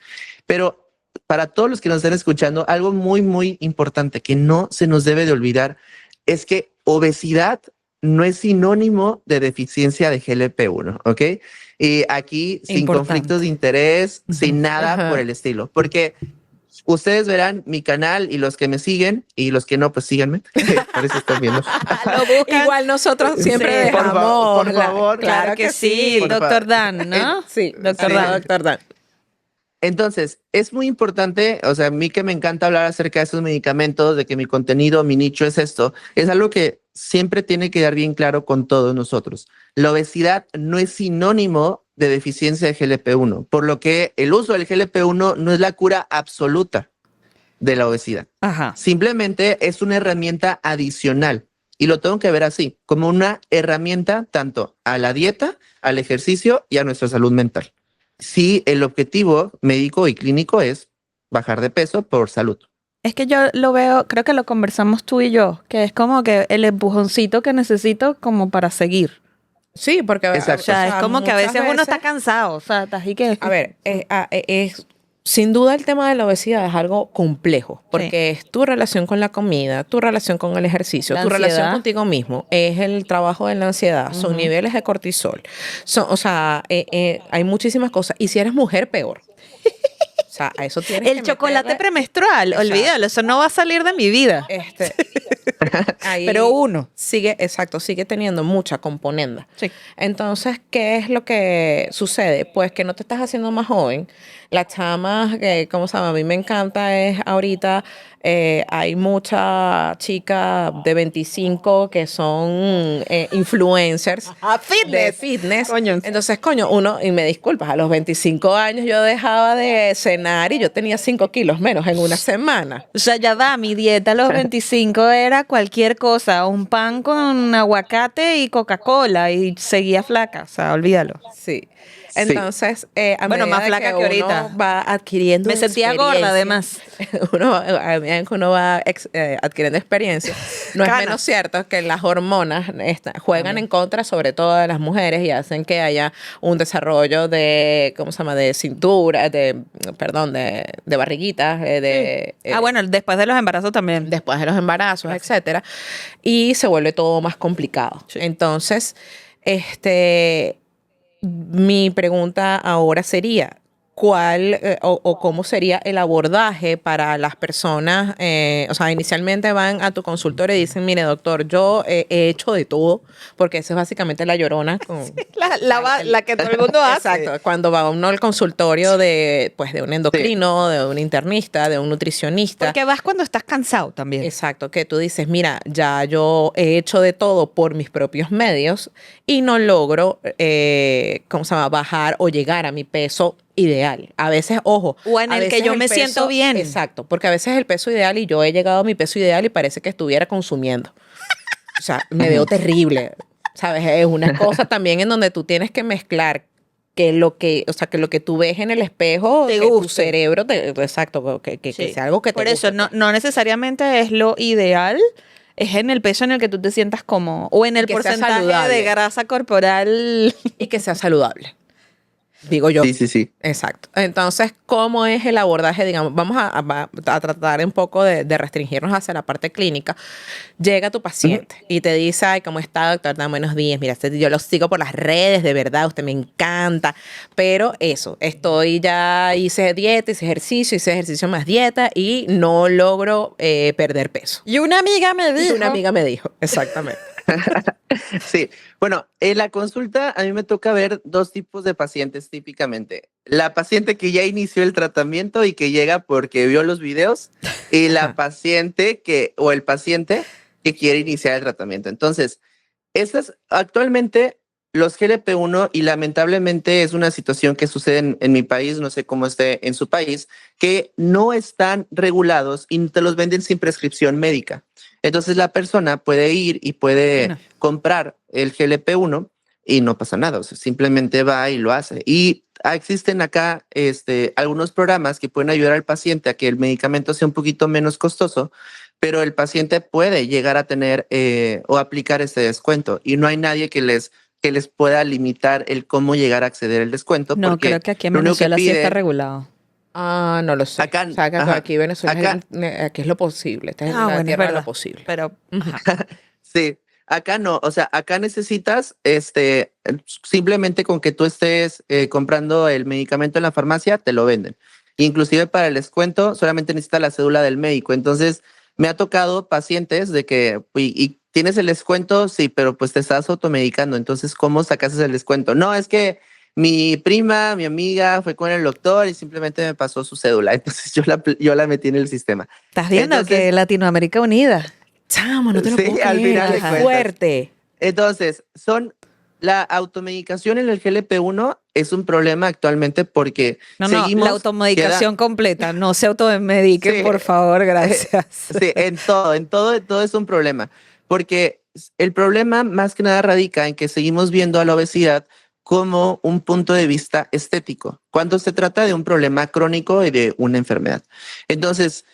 Pero para todos los que nos están escuchando, algo muy, muy importante que no se nos debe de olvidar es que obesidad no es sinónimo de deficiencia de GLP-1, ¿ok? Y aquí sin conflictos de interés, sin nada por el estilo, porque ustedes verán mi canal y los que me siguen y los que no, pues síganme. Por eso están viendo. Igual nosotros siempre Sí, dejamos. por favor. Claro que sí, Por doctor favor. Dan, ¿no? Sí, Doctor Sí. Dan. doctor Dan. Entonces, es muy importante, o sea, a mí que me encanta hablar acerca de estos medicamentos, de que mi contenido, mi nicho es esto, es algo que siempre tiene que quedar bien claro con todos nosotros. La obesidad no es sinónimo de deficiencia de GLP-1, por lo que el uso del GLP-1 no es la cura absoluta de la obesidad. Ajá. Simplemente es una herramienta adicional y lo tengo que ver así, como una herramienta tanto a la dieta, al ejercicio y a nuestra salud mental. Si el objetivo médico y clínico es bajar de peso por salud. Es que yo lo veo, creo que lo conversamos tú y yo, que es como que el empujoncito que necesito como para seguir. Sí, porque Exacto. O sea, es como que a muchas veces uno está cansado, o sea, estás ahí que... A ver, sin duda el tema de la obesidad es algo complejo, porque es tu relación con la comida, tu relación con el ejercicio, La tu relación ansiedad. contigo mismo, es el trabajo de la ansiedad, son niveles de cortisol, hay muchísimas cosas. Y si eres mujer, peor. O sea, a eso tienes El que chocolate meterle- premenstrual, Exacto. olvídalo, eso no va a salir de mi vida. Ahí Pero uno. sigue teniendo mucha componenda. Sí. Entonces, ¿qué es lo que sucede? Pues que no te estás haciendo más joven. Las chamas, ¿cómo se llama? A mí me encanta es ahorita, hay mucha chica de 25 que son influencers de fitness. Coño. Entonces, coño, y me disculpas, a los 25 años yo dejaba de cenar y yo tenía 5 kilos menos en una semana. O sea, ya va, mi dieta a los 25 era cualquier cosa, un pan con aguacate y Coca-Cola y seguía flaca, o sea, olvídalo. Sí. Entonces, a Bueno, medida más flaca de que uno ahorita. va adquiriendo Me sentía gorda, experiencia, además. a medida que uno va adquiriendo experiencia, no es Canas. menos cierto que las hormonas juegan en contra, sobre todo de las mujeres, y hacen que haya un desarrollo de, ¿cómo se llama?, de cintura, de barriguitas, Bueno, después de los embarazos también. después de los embarazos, etcétera, y se vuelve todo más complicado. Sí. Entonces, mi pregunta ahora sería, ¿cuál o cómo sería el abordaje para las personas? O sea, inicialmente van a tu consultorio y dicen, mire, doctor, yo he hecho de todo, porque esa es básicamente la llorona. La que todo el mundo hace. Exacto, cuando va uno al consultorio de un endocrino, de un internista, de un nutricionista. Porque vas cuando estás cansado también. Exacto, que tú dices, mira, ya yo he hecho de todo por mis propios medios y no logro, ¿cómo se llama?, bajar o llegar a mi peso ideal. A veces, ojo. O en a el que veces yo me siento bien. Exacto, porque a veces el peso ideal y yo he llegado a mi peso ideal y parece que estuviera consumiendo. O sea, me veo terrible, ¿sabes? Es una cosa también en donde tú tienes que mezclar que lo que tú ves en el espejo, Te que tu guste. cerebro, exacto, que Sí. sea algo que te Por eso, guste. no necesariamente es lo ideal, es en el peso en el que tú te sientas cómodo. O en el Que sea porcentaje saludable. de grasa corporal. Y que sea saludable. Digo yo. Sí. Exacto. Entonces, ¿cómo es el abordaje? Digamos, vamos a tratar un poco de restringirnos hacia la parte clínica. Llega tu paciente y te dice, ay, ¿cómo está, doctor? Dan, buenos días. Mira, yo lo sigo por las redes, de verdad, usted me encanta. Pero eso, hice dieta, hice ejercicio más dieta y no logro perder peso. Y una amiga me Y dijo. una amiga me dijo, exactamente. Sí, bueno, en la consulta a mí me toca ver dos tipos de pacientes típicamente. La paciente que ya inició el tratamiento y que llega porque vio los videos y la Ajá. paciente o el paciente que quiere iniciar el tratamiento. Entonces, actualmente los GLP-1 y lamentablemente es una situación que sucede en mi país, no sé cómo esté en su país, que no están regulados y te los venden sin prescripción médica. Entonces la persona puede ir y puede No. comprar el GLP-1 y no pasa nada, o sea, simplemente va y lo hace. Y existen acá algunos programas que pueden ayudar al paciente a que el medicamento sea un poquito menos costoso, pero el paciente puede llegar a tener o aplicar ese descuento y no hay nadie que les pueda limitar el cómo llegar a acceder al descuento No, creo porque que aquí en lo único que Venezuela sí está piden regulado. No lo sé. acá, O sea, que ajá, aquí Venezuela acá, aquí es lo posible. Esta es Ah, la bueno, es tierra de lo verdad. posible. Pero, Ujú. ajá. sí, acá no, o sea, acá necesitas simplemente con que tú estés comprando el medicamento en la farmacia, te lo venden. Inclusive para el descuento solamente necesitas la cédula del médico. Entonces, me ha tocado pacientes de que, y tienes el descuento, sí, pero pues te estás automedicando. Entonces, ¿cómo sacas el descuento? No, es que mi prima, mi amiga fue con el doctor y simplemente me pasó su cédula. Entonces, yo la metí en el sistema. ¿Estás viendo que Entonces, Latinoamérica unida? Chamo, no te lo puedo sí, al creer. final Qué de Ajá. cuentas. fuerte. Entonces, la automedicación en el GLP-1 es un problema actualmente porque No, no, la seguimos, automedicación completa. No se automediquen, sí, por favor, gracias. sí, en todo es un problema, porque el problema más que nada radica en que seguimos viendo a la obesidad como un punto de vista estético, cuando se trata de un problema crónico y de una enfermedad. Entonces,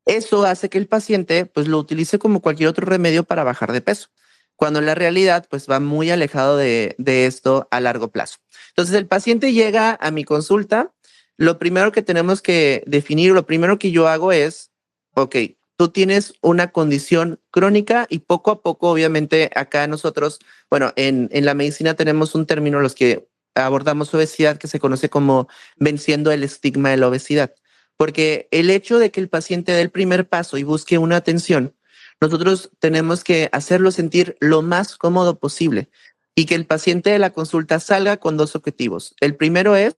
eso hace que el paciente pues lo utilice como cualquier otro remedio para bajar de peso, cuando en la realidad pues va muy alejado de esto a largo plazo. Entonces el paciente llega a mi consulta, lo primero que tenemos que definir, lo primero que yo hago es, ok, tú tienes una condición crónica y poco a poco, obviamente acá nosotros, bueno, en la medicina tenemos un término los que abordamos obesidad que se conoce como venciendo el estigma de la obesidad. Porque el hecho de que el paciente dé el primer paso y busque una atención, nosotros tenemos que hacerlo sentir lo más cómodo posible y que el paciente de la consulta salga con dos objetivos. El primero es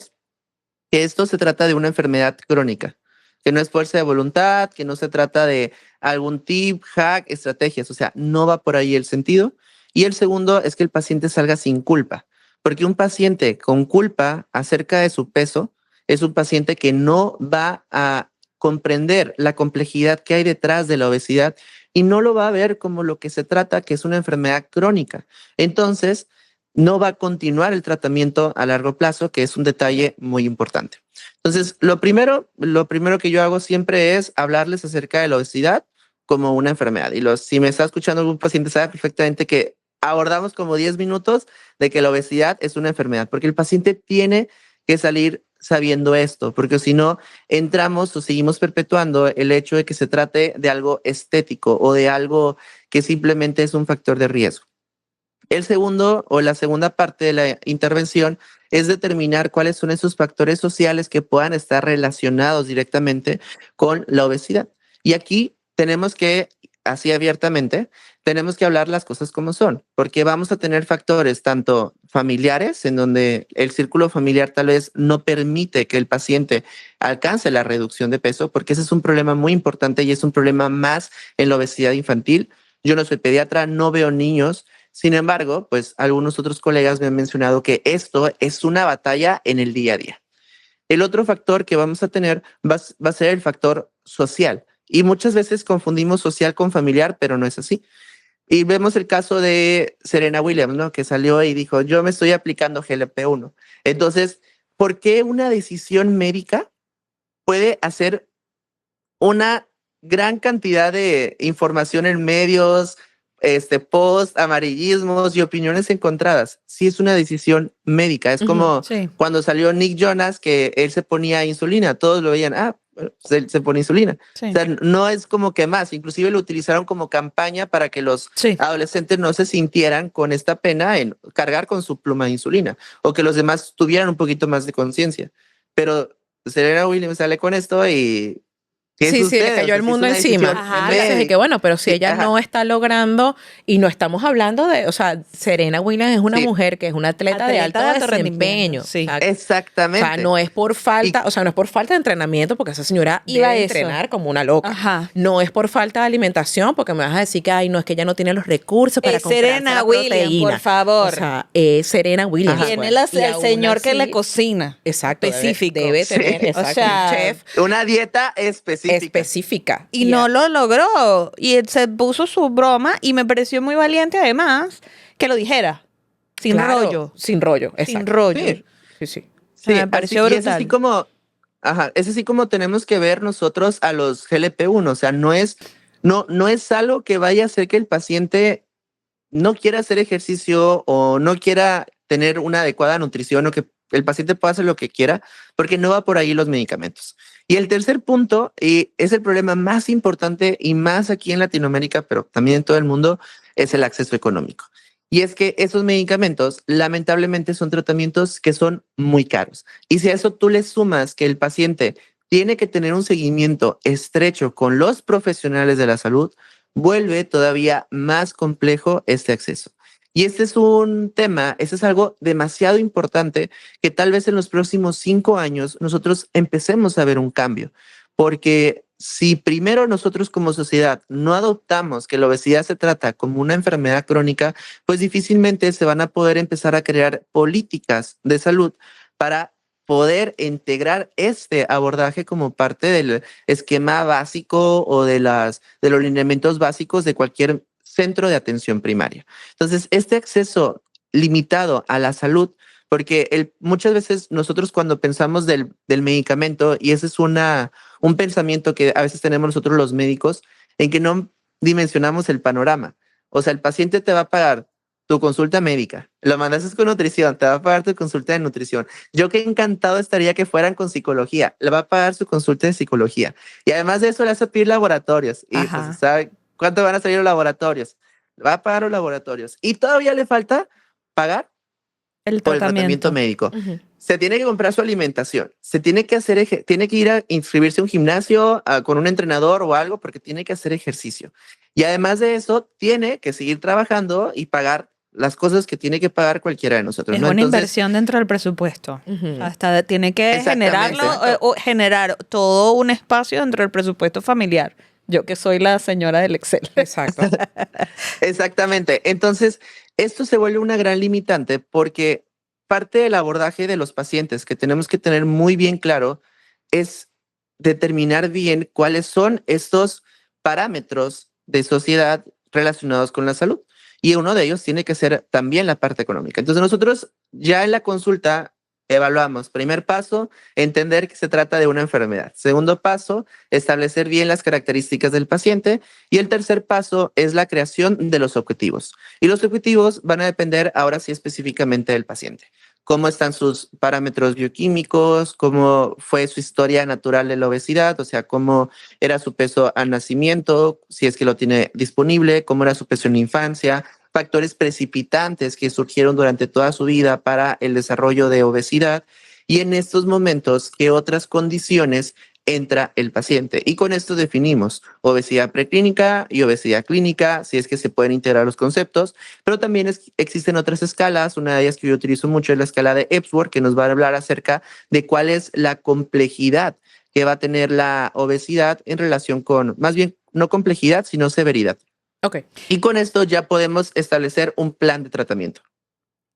que esto se trata de una enfermedad crónica, que no es fuerza de voluntad, que no se trata de algún tip, hack, estrategias, o sea, no va por ahí el sentido. Y el segundo es que el paciente salga sin culpa, porque un paciente con culpa acerca de su peso es un paciente que no va a comprender la complejidad que hay detrás de la obesidad y no lo va a ver como lo que se trata, que es una enfermedad crónica. Entonces, no va a continuar el tratamiento a largo plazo, que es un detalle muy importante. Entonces, lo primero que yo hago siempre es hablarles acerca de la obesidad como una enfermedad. Y si me está escuchando algún paciente, sabe perfectamente que abordamos como 10 minutos de que la obesidad es una enfermedad, porque el paciente tiene que salir sabiendo esto, porque si no, entramos o seguimos perpetuando el hecho de que se trate de algo estético o de algo que simplemente es un factor de riesgo. El segundo o la segunda parte de la intervención es determinar cuáles son esos factores sociales que puedan estar relacionados directamente con la obesidad. Y aquí tenemos que, así abiertamente, tenemos que hablar las cosas como son, porque vamos a tener factores tanto familiares, en donde el círculo familiar tal vez no permite que el paciente alcance la reducción de peso, porque ese es un problema muy importante y es un problema más en la obesidad infantil. Yo no soy pediatra, no veo niños. Sin embargo, pues algunos otros colegas me han mencionado que esto es una batalla en el día a día. El otro factor que vamos a tener va a ser el factor social. Y muchas veces confundimos social con familiar, pero no es así. Y vemos el caso de Serena Williams, ¿no? Que salió y dijo, yo me estoy aplicando GLP-1. Entonces, ¿por qué una decisión médica puede hacer una gran cantidad de información en medios, post, amarillismos y opiniones encontradas? Sí, es una decisión médica. Es Ujú. como Sí. cuando salió Nick Jonas, que él se ponía insulina. Todos lo veían, bueno, pues él se pone insulina. O Sí. sea, no es como que más. Inclusive lo utilizaron como campaña para que los Sí. adolescentes no se sintieran con esta pena en cargar con su pluma de insulina o que los demás tuvieran un poquito más de conciencia. Pero Serena Williams sale con esto y ¿Qué Sí, sucede? le cayó O sea, el sí es mundo una encima. decisión Ajá. Entonces, y que bueno, pero si Sí, ella ajá. no está logrando, y no estamos hablando de, o sea, Serena Williams es una Sí, mujer que es una atleta de alto rendimiento, desempeño. sí. O sea, exactamente. no es por Y, falta, o sea, no es por falta de entrenamiento, porque esa señora Iba a debe eso. entrenar como una loca. Ajá. No es por falta de alimentación, porque me vas a decir que, ay, no, es que ella no tiene los recursos para Es comprarse Serena la Williams, proteína. por favor. O sea, es Serena Williams. Ajá. Tiene pues. Y el aún señor que le así, cocina. exacto, Específico. debe sí, tener, O exacto, un sea, chef una dieta específica. específica. y no lo logró. Y él se puso su broma y me pareció muy valiente además que lo dijera. Sin Claro, rollo. sin rollo, Sin exacto. rollo. Sí, Sí, sí. O sea, sí, me pareció y es así brutal. como, ajá, es así como tenemos que ver nosotros a los GLP-1. O sea, no es algo que vaya a hacer que el paciente no quiera hacer ejercicio o no quiera tener una adecuada nutrición o que el paciente pueda hacer lo que quiera, porque no va por ahí los medicamentos. Y el tercer punto, y es el problema más importante y más aquí en Latinoamérica, pero también en todo el mundo, es el acceso económico. Y es que esos medicamentos, lamentablemente, son tratamientos que son muy caros. Y si a eso tú le sumas que el paciente tiene que tener un seguimiento estrecho con los profesionales de la salud, vuelve todavía más complejo este acceso. Y este es un tema, este es algo demasiado importante que tal vez en los próximos 5 años nosotros empecemos a ver un cambio, porque si primero nosotros como sociedad no adoptamos que la obesidad se trata como una enfermedad crónica, pues difícilmente se van a poder empezar a crear políticas de salud para poder integrar este abordaje como parte del esquema básico o de los lineamientos básicos de cualquier centro de atención primaria. Entonces, este acceso limitado a la salud, porque muchas veces nosotros cuando pensamos del medicamento, y ese es un pensamiento que a veces tenemos nosotros los médicos, en que no dimensionamos el panorama. O sea, el paciente te va a pagar tu consulta médica, lo mandas con nutrición, te va a pagar tu consulta de nutrición. Yo qué encantado estaría que fueran con psicología, le va a pagar su consulta de psicología. Y además de eso le hace pedir laboratorios. Y Ajá. pues, ¿sabe cuánto van a salir los laboratorios? Va a pagar los laboratorios. Y todavía le falta pagar El por el tratamiento tratamiento. médico. Ujú. Se tiene que comprar su alimentación, se tiene que tiene que ir a inscribirse a un gimnasio con un entrenador o algo porque tiene que hacer ejercicio. Y además de eso, tiene que seguir trabajando y pagar las cosas que tiene que pagar cualquiera de nosotros. Es ¿no? una Entonces, inversión dentro del presupuesto. Ujú. O sea, tiene que Exactamente. generarlo o generar todo un espacio dentro del presupuesto familiar. Yo que soy la señora del Excel. Exacto. exactamente. Entonces, esto se vuelve una gran limitante porque parte del abordaje de los pacientes que tenemos que tener muy bien claro es determinar bien cuáles son estos parámetros de sociedad relacionados con la salud. Y uno de ellos tiene que ser también la parte económica. Entonces nosotros ya en la consulta evaluamos. Primer paso, entender que se trata de una enfermedad. Segundo paso, establecer bien las características del paciente. Y el tercer paso es la creación de los objetivos. Y los objetivos van a depender ahora sí específicamente del paciente. Cómo están sus parámetros bioquímicos, cómo fue su historia natural de la obesidad, o sea, cómo era su peso al nacimiento, si es que lo tiene disponible, cómo era su peso en la infancia, factores precipitantes que surgieron durante toda su vida para el desarrollo de obesidad y en estos momentos qué otras condiciones entra el paciente. Y con esto definimos obesidad preclínica y obesidad clínica, si es que se pueden integrar los conceptos, pero también existen otras escalas. Una de ellas que yo utilizo mucho es la escala de Epworth, que nos va a hablar acerca de cuál es la complejidad que va a tener la obesidad en relación con, más bien, no complejidad, sino severidad. Ok. Y con esto ya podemos establecer un plan de tratamiento.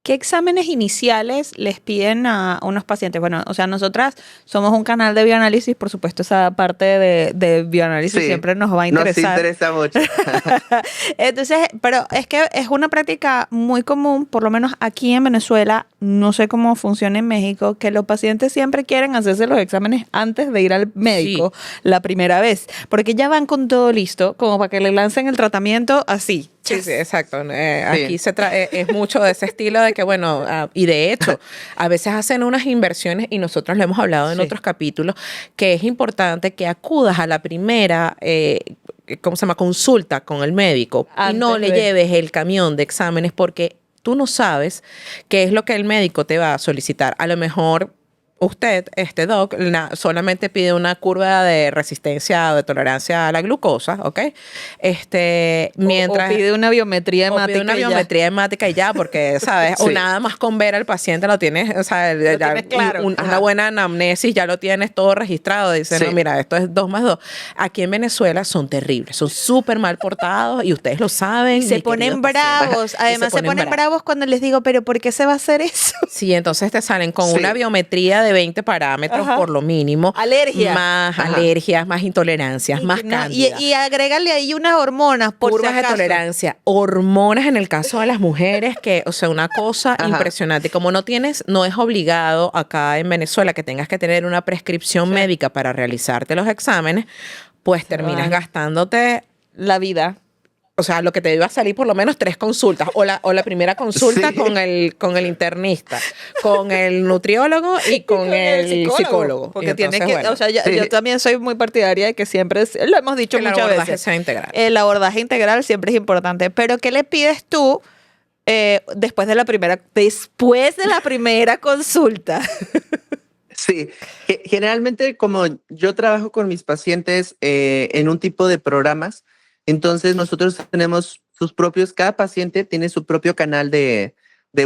¿Qué exámenes iniciales les piden a unos pacientes? Bueno, o sea, nosotras somos un canal de bioanálisis, por supuesto, esa parte de bioanálisis Sí, siempre nos va a Nos interesar. interesa mucho. Entonces, pero es que es una práctica muy común, por lo menos aquí en Venezuela, no sé cómo funciona en México, que los pacientes siempre quieren hacerse los exámenes antes de ir al médico la primera vez, porque ya van con todo listo, como para que le lancen el tratamiento así. Sí, sí, exacto. Aquí es mucho de ese estilo de que, bueno, y de hecho, a veces hacen unas inversiones, y nosotros lo hemos hablado en Sí. otros capítulos, que es importante que acudas a la primera, ¿cómo se llama?, consulta con el médico y no Antes le de- lleves el camión de exámenes porque tú no sabes qué es lo que el médico te va a solicitar. A lo mejor usted, este doc, solamente pide una curva de resistencia o de tolerancia a la glucosa, ¿ok? Mientras... O pide una biometría O hemática. pide una biometría hemática y ya, porque, ¿sabes? O Sí. nada más con ver al paciente lo tienes, o sea, ya tienes claro. una buena anamnesis, ya lo tienes todo registrado. Dicen, Sí. no, mira, esto es 2 más 2. Aquí en Venezuela son terribles, son súper mal portados y ustedes lo saben. Se mi ponen querido paciente. bravos. Ajá. Y Además, se ponen bravos cuando les digo, pero ¿por qué se va a hacer eso? Sí, entonces te salen con Sí. una biometría de 20 parámetros Ajá. por lo mínimo. Alergia. Más Ajá. alergias, más intolerancias, Y más que no- cándida. y agrégale ahí unas hormonas, por Curvas si de acaso. tolerancia, hormonas en el caso de las mujeres, que, o sea, una cosa Ajá. impresionante. Como no es obligado acá en Venezuela que tengas que tener una prescripción médica para realizarte los exámenes, pues terminas Claro. gastándote, La vida. o sea, lo que te iba a salir por lo menos 3 consultas, o la primera consulta Sí. con el internista, con el nutriólogo y con el psicólogo. Porque Y tiene entonces, que, bueno, o sea, Sí. yo también soy muy partidaria de que siempre, lo hemos dicho que el muchas abordaje veces, sea integral. el abordaje integral siempre es importante. Pero ¿qué le pides tú después de la primera consulta? Sí, generalmente como yo trabajo con mis pacientes en un tipo de programas, entonces nosotros tenemos sus propios, cada paciente tiene su propio canal de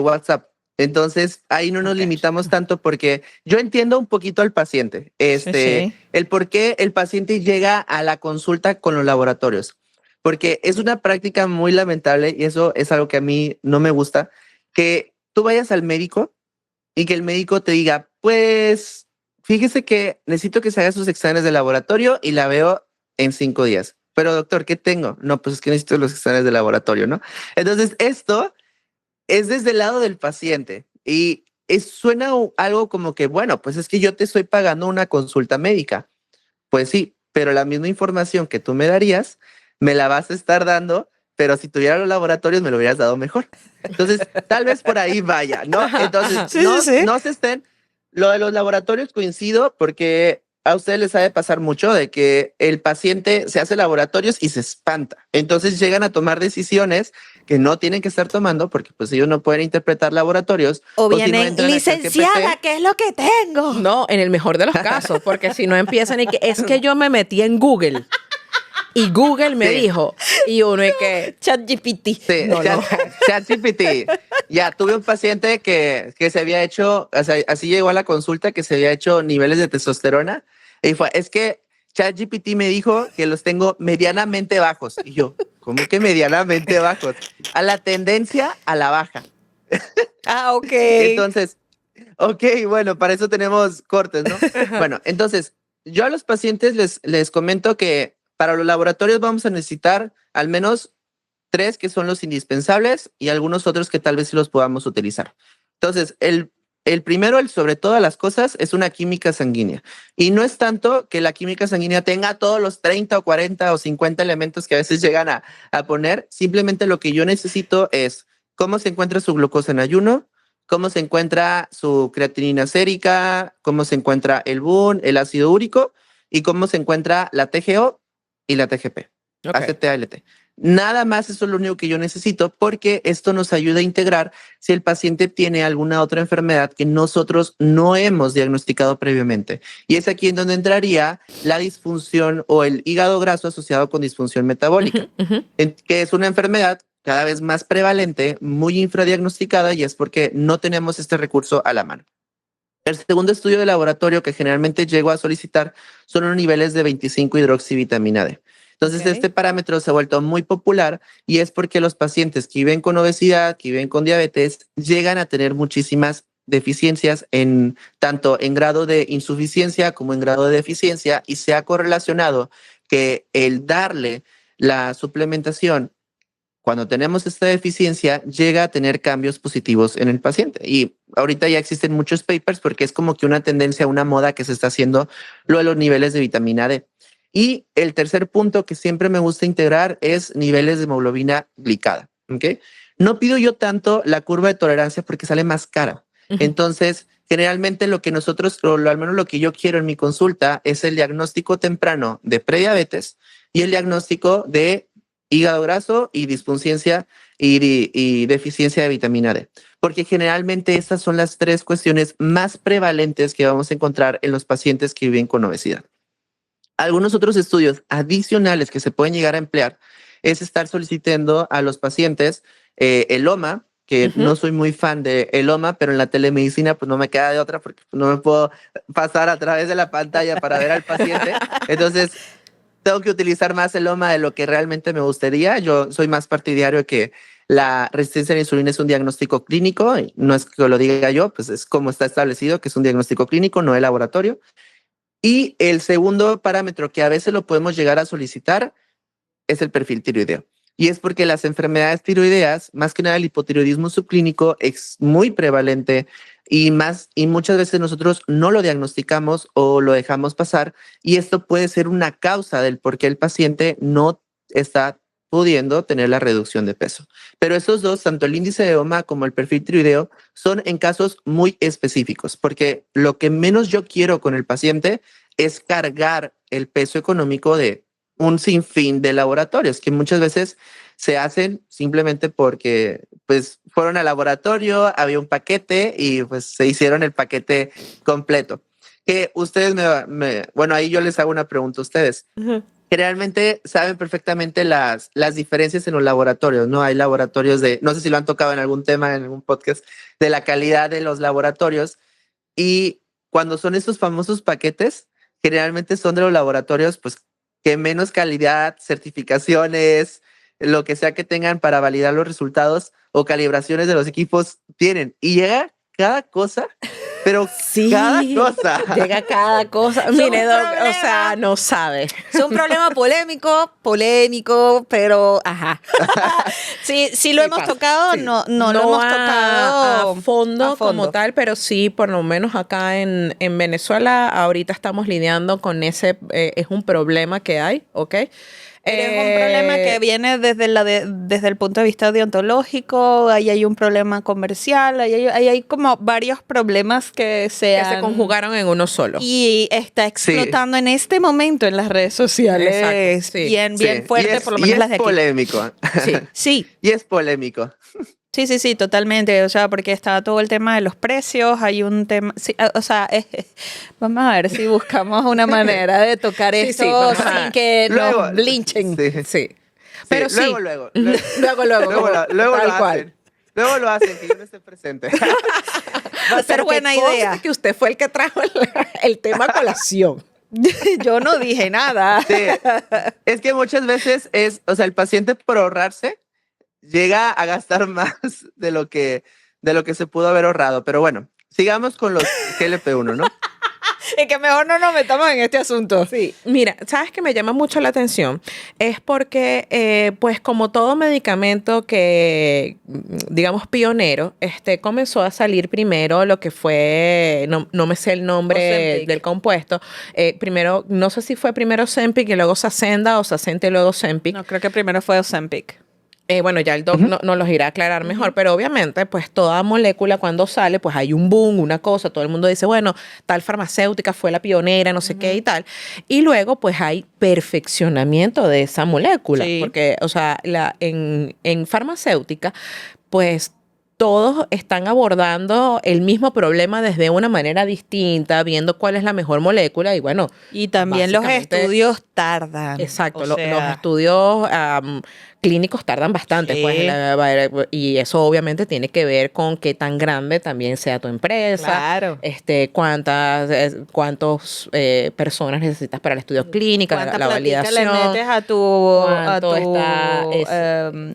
WhatsApp. Entonces ahí no nos Ok. limitamos tanto porque yo entiendo un poquito al paciente, Sí. el por qué el paciente llega a la consulta con los laboratorios, porque es una práctica muy lamentable y eso es algo que a mí no me gusta, que tú vayas al médico y que el médico te diga, pues, fíjese que necesito que se haga sus exámenes de laboratorio y la veo en 5 días. Pero doctor, ¿qué tengo? No, pues es que necesito los exámenes de laboratorio, ¿no? Entonces, esto es desde el lado del paciente y suena algo como que, bueno, pues es que yo te estoy pagando una consulta médica. Pues sí, pero la misma información que tú me darías, me la vas a estar dando, pero si tuviera los laboratorios me lo hubieras dado mejor. Entonces, tal vez por ahí vaya, ¿no? Entonces, ajá. Sí, no, sí, sí. no se estén. Lo de los laboratorios coincido porque a ustedes les ha de pasar mucho de que el paciente se hace laboratorios y se espanta. Entonces llegan a tomar decisiones que no tienen que estar tomando porque pues ellos no pueden interpretar laboratorios. O si no vienen, entran a licenciada, ChatGPT. ¿qué es lo que tengo? No, en el mejor de los casos, porque si no empiezan y que es que yo me metí en Google y Google me Sí. dijo y uno es que ChatGPT. Sí, No, no. ChatGPT. Ya tuve un paciente que se había hecho, o sea, así llegó a la consulta que se había hecho niveles de testosterona y fue, es que ChatGPT me dijo que los tengo medianamente bajos. Y yo, ¿cómo que medianamente bajos? A la tendencia a la baja. Ah, ok. Entonces, ok, bueno, para eso tenemos cortes, ¿no? Bueno, entonces, yo a los pacientes les comento que para los laboratorios vamos a necesitar al menos 3 que son los indispensables y algunos otros que tal vez sí los podamos utilizar. Entonces, el primero, el sobre todas las cosas, es una química sanguínea. Y no es tanto que la química sanguínea tenga todos los 30 o 40 o 50 elementos que a veces llegan a poner. Simplemente lo que yo necesito es cómo se encuentra su glucosa en ayuno, cómo se encuentra su creatinina sérica, cómo se encuentra el BUN, el ácido úrico y cómo se encuentra la TGO y la TGP, Ok. ACT-ALT. Nada más, eso es lo único que yo necesito porque esto nos ayuda a integrar si el paciente tiene alguna otra enfermedad que nosotros no hemos diagnosticado previamente. Y es aquí en donde entraría la disfunción o el hígado graso asociado con disfunción metabólica, Ujú. que es una enfermedad cada vez más prevalente, muy infradiagnosticada y es porque no tenemos este recurso a la mano. El segundo estudio de laboratorio que generalmente llego a solicitar son los niveles de 25 hidroxivitamina D. Entonces, Ok. este parámetro se ha vuelto muy popular y es porque los pacientes que viven con obesidad, que viven con diabetes, llegan a tener muchísimas deficiencias tanto en grado de insuficiencia como en grado de deficiencia y se ha correlacionado que el darle la suplementación cuando tenemos esta deficiencia, llega a tener cambios positivos en el paciente. Y ahorita ya existen muchos papers porque es como que una tendencia, una moda que se está haciendo lo de los niveles de vitamina D. Y el tercer punto que siempre me gusta integrar es niveles de hemoglobina glicada. ¿Okay? No pido yo tanto la curva de tolerancia porque sale más cara. Ujú. Entonces, generalmente lo que nosotros, o al menos lo que yo quiero en mi consulta es el diagnóstico temprano de prediabetes y el diagnóstico de hígado graso y disfunciones y deficiencia de vitamina D. Porque generalmente estas son las 3 cuestiones más prevalentes que vamos a encontrar en los pacientes que viven con obesidad. Algunos otros estudios adicionales que se pueden llegar a emplear es estar solicitando a los pacientes el OMA, que no soy muy fan de el OMA, pero en la telemedicina pues no me queda de otra porque no me puedo pasar a través de la pantalla para ver al paciente. Entonces tengo que utilizar más el OMA de lo que realmente me gustaría. Yo soy más partidario de que la resistencia a la insulina es un diagnóstico clínico, y no es que lo diga yo, pues es como está establecido, que es un diagnóstico clínico, no de laboratorio. Y el segundo parámetro que a veces lo podemos llegar a solicitar es el perfil tiroideo. Y es porque las enfermedades tiroideas, más que nada el hipotiroidismo subclínico, es muy prevalente y muchas veces nosotros no lo diagnosticamos o lo dejamos pasar, y esto puede ser una causa del por qué el paciente no está pudiendo tener la reducción de peso. Pero esos dos, tanto el índice de OMA como el perfil tiroideo, son en casos muy específicos, porque lo que menos yo quiero con el paciente es cargar el peso económico de un sinfín de laboratorios que muchas veces se hacen simplemente porque pues fueron al laboratorio, había un paquete y pues se hicieron el paquete completo. Que ustedes bueno, ahí yo les hago una pregunta a ustedes. Que realmente saben perfectamente las diferencias en los laboratorios, ¿no? Hay laboratorios no sé si lo han tocado en algún tema, en algún podcast, de la calidad de los laboratorios, y cuando son estos famosos paquetes, generalmente son de los laboratorios pues que menos calidad, certificaciones, lo que sea que tengan para validar los resultados o calibraciones de los equipos tienen. Y llega cada cosa, pero sí, cada cosa. Llega cada cosa. Mire, Doc, o sea, no sabe. Es un problema polémico, pero ajá. Sí lo hemos tocado, sí. No lo hemos tocado a fondo como tal, pero sí, por lo menos acá en Venezuela, ahorita estamos lidiando con ese, es un problema que hay, ¿ok? Pero es un problema que viene desde el punto de vista deontológico, ahí hay un problema comercial, ahí hay como varios problemas que se conjugaron en uno solo. Y está explotando en este momento en las redes sociales. Exacto, sí. Bien fuerte, por lo menos las de aquí. Polémico. Sí. Y es polémico. Sí, totalmente. O sea, porque está todo el tema de los precios, hay un tema... Sí, o sea, vamos a ver si buscamos una manera de tocar esto sin que nos linchen. Sí. Pero sí. Luego. Luego Lo hacen. Luego lo hacen, que yo no esté presente. Va a ser buena idea. Que usted fue el que trajo el tema a colación. Yo no dije nada. Sí. Es que muchas veces el paciente por ahorrarse llega a gastar más de lo que se pudo haber ahorrado. Pero bueno, sigamos con los GLP-1, ¿no? Y que mejor no nos metamos en este asunto. Sí, mira, ¿sabes qué me llama mucho la atención? Es porque, pues como todo medicamento que, digamos, pionero, comenzó a salir primero lo que fue, no me sé el nombre Ozempic. del compuesto, primero, no sé si fue primero Ozempic y luego Saxenda o Saxenda y luego Ozempic. No, creo que primero fue Ozempic. Bueno, ya el doc no los irá a aclarar mejor, pero obviamente, pues toda molécula cuando sale, pues hay un boom, una cosa, todo el mundo dice, bueno, tal farmacéutica fue la pionera, no sé qué y tal. Y luego, pues hay perfeccionamiento de esa molécula, porque, o sea, en farmacéutica, pues todos están abordando el mismo problema desde una manera distinta, viendo cuál es la mejor molécula y bueno. Y también los estudios tardan. Exacto, los estudios clínicos tardan bastante, Sí. pues, y eso obviamente tiene que ver con qué tan grande también sea tu empresa, Claro. cuántas personas necesitas para el estudio clínico, la validación. le metes a tu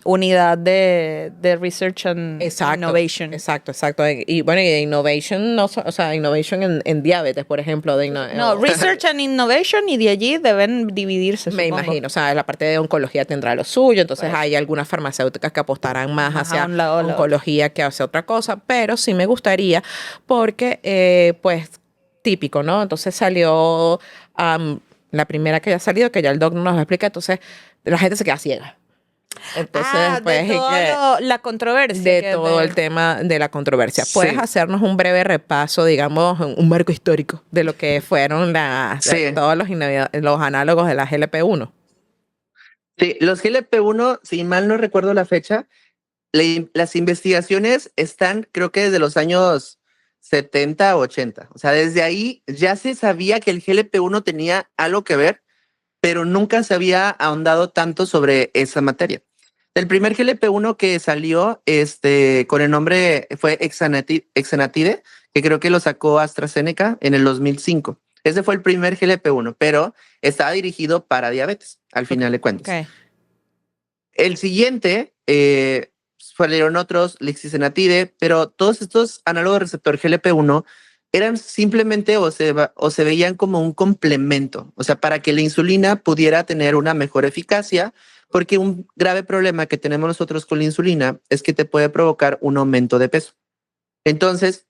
unidad de Research and Innovation. Exacto. Y bueno, y de Innovation, Innovation en diabetes, por ejemplo. Research and Innovation, y de allí deben dividirse, Me supongo. imagino, o sea, la parte de oncología tendrá lo suyo, entonces hay algunas farmacéuticas que apostarán más hacia oncología que hacia otra cosa, pero sí me gustaría porque, pues, típico, ¿no? Entonces salió la primera que ya ha salido, que ya el doc nos lo explica, entonces la gente se queda ciega. Entonces, pues, de toda la controversia. De todo el tema de la controversia. ¿Puedes hacernos un breve repaso, digamos, un marco histórico de lo que fueron todos los análogos de la GLP-1? Sí, los GLP-1, si mal no recuerdo la fecha, las investigaciones están, creo que desde los años 70 o 80. O sea, desde ahí ya se sabía que el GLP-1 tenía algo que ver, pero nunca se había ahondado tanto sobre esa materia. El primer GLP-1 que salió con el nombre fue Exenatide, que creo que lo sacó AstraZeneca en el 2005. Ese fue el primer GLP-1, pero estaba dirigido para diabetes, al final de cuentas. Okay. El siguiente, fueron otros, Lixisenatide, pero todos estos análogos receptor GLP-1 eran simplemente o se veían como un complemento, o sea, para que la insulina pudiera tener una mejor eficacia, porque un grave problema que tenemos nosotros con la insulina es que te puede provocar un aumento de peso. Entonces,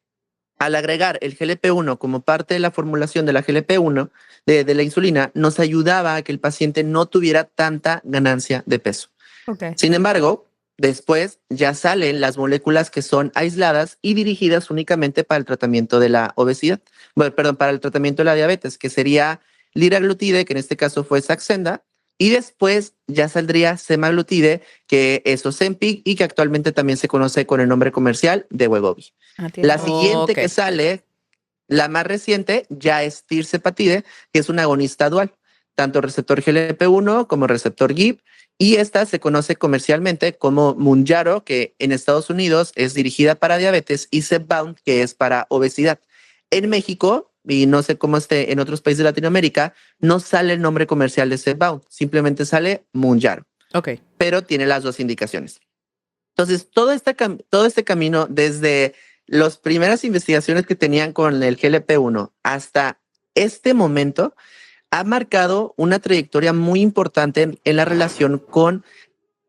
al agregar el GLP-1 como parte de la formulación de la GLP-1, de la insulina, nos ayudaba a que el paciente no tuviera tanta ganancia de peso. Okay. Sin embargo, después ya salen las moléculas que son aisladas y dirigidas únicamente para el tratamiento de la obesidad, para el tratamiento de la diabetes, que sería liraglutide, que en este caso fue Saxenda, y después ya saldría semaglutide, que es Ozempic y que actualmente también se conoce con el nombre comercial de Wegovy. La siguiente que sale, la más reciente, ya es tirzepatide, que es un agonista dual, tanto receptor GLP-1 como receptor GIP, y esta se conoce comercialmente como Mounjaro, que en Estados Unidos es dirigida para diabetes, y Zepbound, que es para obesidad. En México, y no sé cómo esté en otros países de Latinoamérica, no sale el nombre comercial de Zepbound, simplemente sale Mounjaro. Okay. Pero tiene las dos indicaciones. Entonces, todo este camino, desde las primeras investigaciones que tenían con el GLP-1 hasta este momento, ha marcado una trayectoria muy importante en la relación con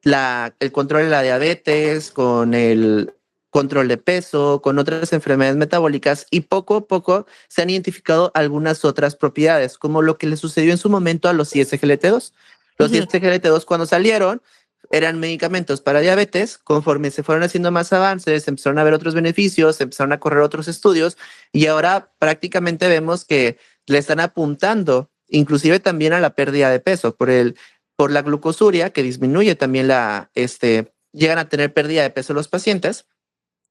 el control de la diabetes, con el control de peso, con otras enfermedades metabólicas, y poco a poco se han identificado algunas otras propiedades, como lo que le sucedió en su momento a los ISGLT2. Los ISGLT2 cuando salieron eran medicamentos para diabetes. Conforme se fueron haciendo más avances, empezaron a ver otros beneficios, empezaron a correr otros estudios, y ahora prácticamente vemos que le están apuntando inclusive también a la pérdida de peso por la glucosuria, que disminuye también llegan a tener pérdida de peso los pacientes,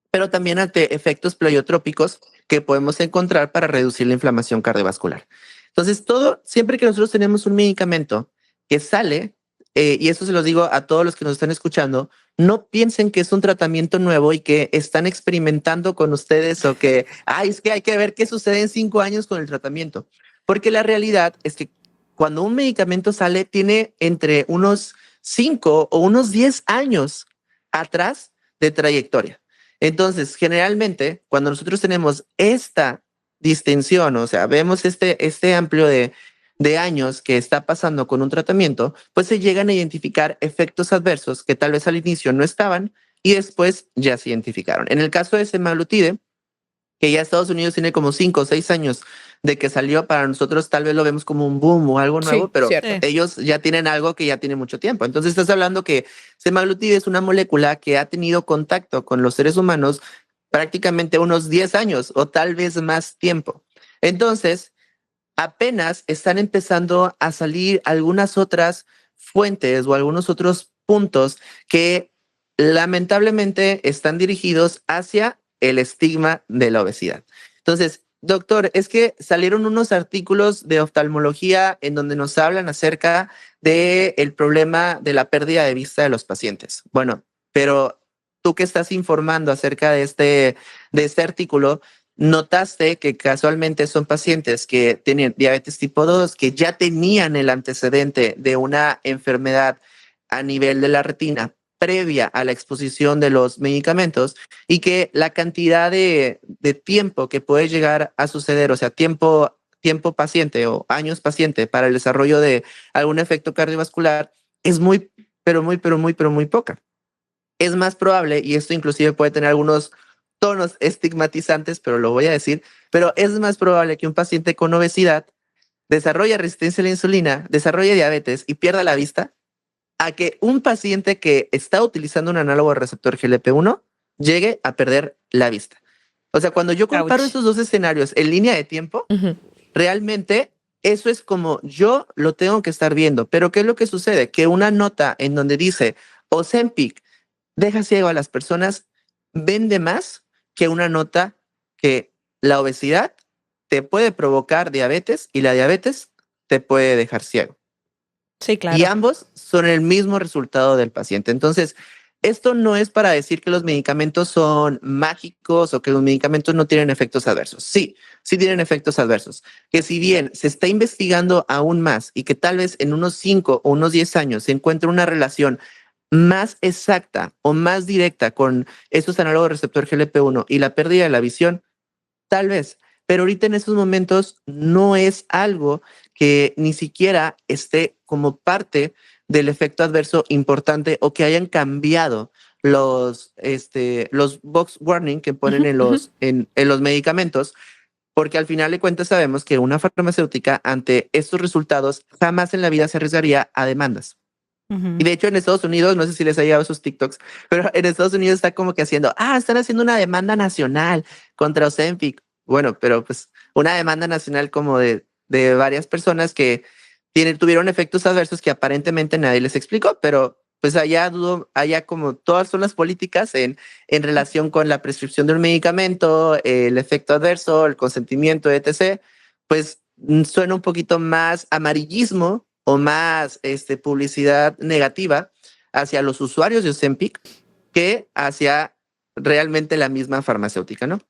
pero también ante efectos pleiotrópicos que podemos encontrar para reducir la inflamación cardiovascular. Entonces, siempre que nosotros tenemos un medicamento que sale, y eso se los digo a todos los que nos están escuchando, no piensen que es un tratamiento nuevo y que están experimentando con ustedes o que, es que hay que ver qué sucede en 5 años con el tratamiento. Porque la realidad es que cuando un medicamento sale, tiene entre unos 5 o unos 10 años atrás de trayectoria. Entonces, generalmente, cuando nosotros tenemos esta distinción, o sea, vemos este amplio de años que está pasando con un tratamiento, pues se llegan a identificar efectos adversos que tal vez al inicio no estaban y después ya se identificaron. En el caso de semaglutide, que ya Estados Unidos tiene como 5 o 6 años de que salió, para nosotros tal vez lo vemos como un boom o algo nuevo, pero ellos ya tienen algo que ya tiene mucho tiempo. Entonces estás hablando que semaglutide es una molécula que ha tenido contacto con los seres humanos prácticamente unos 10 años o tal vez más tiempo. Entonces, apenas están empezando a salir algunas otras fuentes o algunos otros puntos que lamentablemente están dirigidos hacia el estigma de la obesidad. Entonces, doctor, es que salieron unos artículos de oftalmología en donde nos hablan acerca del problema de la pérdida de vista de los pacientes. Bueno, pero tú que estás informando acerca de este artículo, notaste que casualmente son pacientes que tienen diabetes tipo 2, que ya tenían el antecedente de una enfermedad a nivel de la retina previa a la exposición de los medicamentos, y que la cantidad de tiempo que puede llegar a suceder, o sea, tiempo paciente o años paciente para el desarrollo de algún efecto cardiovascular es muy poca. Es más probable, y esto inclusive puede tener algunos tonos estigmatizantes, pero lo voy a decir, pero es más probable que un paciente con obesidad desarrolle resistencia a la insulina, desarrolle diabetes y pierda la vista, a que un paciente que está utilizando un análogo de receptor GLP-1 llegue a perder la vista. O sea, cuando yo comparo estos dos escenarios en línea de tiempo, realmente eso es como yo lo tengo que estar viendo. Pero ¿qué es lo que sucede? Que una nota en donde dice Ozempic deja ciego a las personas, vende más que una nota que la obesidad te puede provocar diabetes y la diabetes te puede dejar ciego. Sí, Y claro. ambos son el mismo resultado del paciente. Entonces, esto no es para decir que los medicamentos son mágicos o que los medicamentos no tienen efectos adversos. Sí, sí tienen efectos adversos. Que si bien se está investigando aún más y que tal vez en unos 5 o unos 10 años se encuentre una relación más exacta o más directa con estos análogos receptor GLP-1 y la pérdida de la visión, tal vez, pero ahorita en estos momentos no es algo que ni siquiera esté como parte del efecto adverso importante o que hayan cambiado los box warning que ponen Ujú, ujú. en los medicamentos, porque al final de cuentas sabemos que una farmacéutica ante estos resultados jamás en la vida se arriesgaría a demandas. Y Ujú. de hecho en Estados Unidos, no sé si les ha llegado sus TikToks, pero en Estados Unidos está como que haciendo, están haciendo una demanda nacional contra Ozempic. Bueno, pero pues una demanda nacional como de varias personas que tuvieron efectos adversos que aparentemente nadie les explicó, pero pues allá como todas son las políticas en relación con la prescripción de un medicamento, el efecto adverso, el consentimiento, etc., pues suena un poquito más amarillismo o más publicidad negativa hacia los usuarios de Ozempic que hacia realmente la misma farmacéutica, ¿no?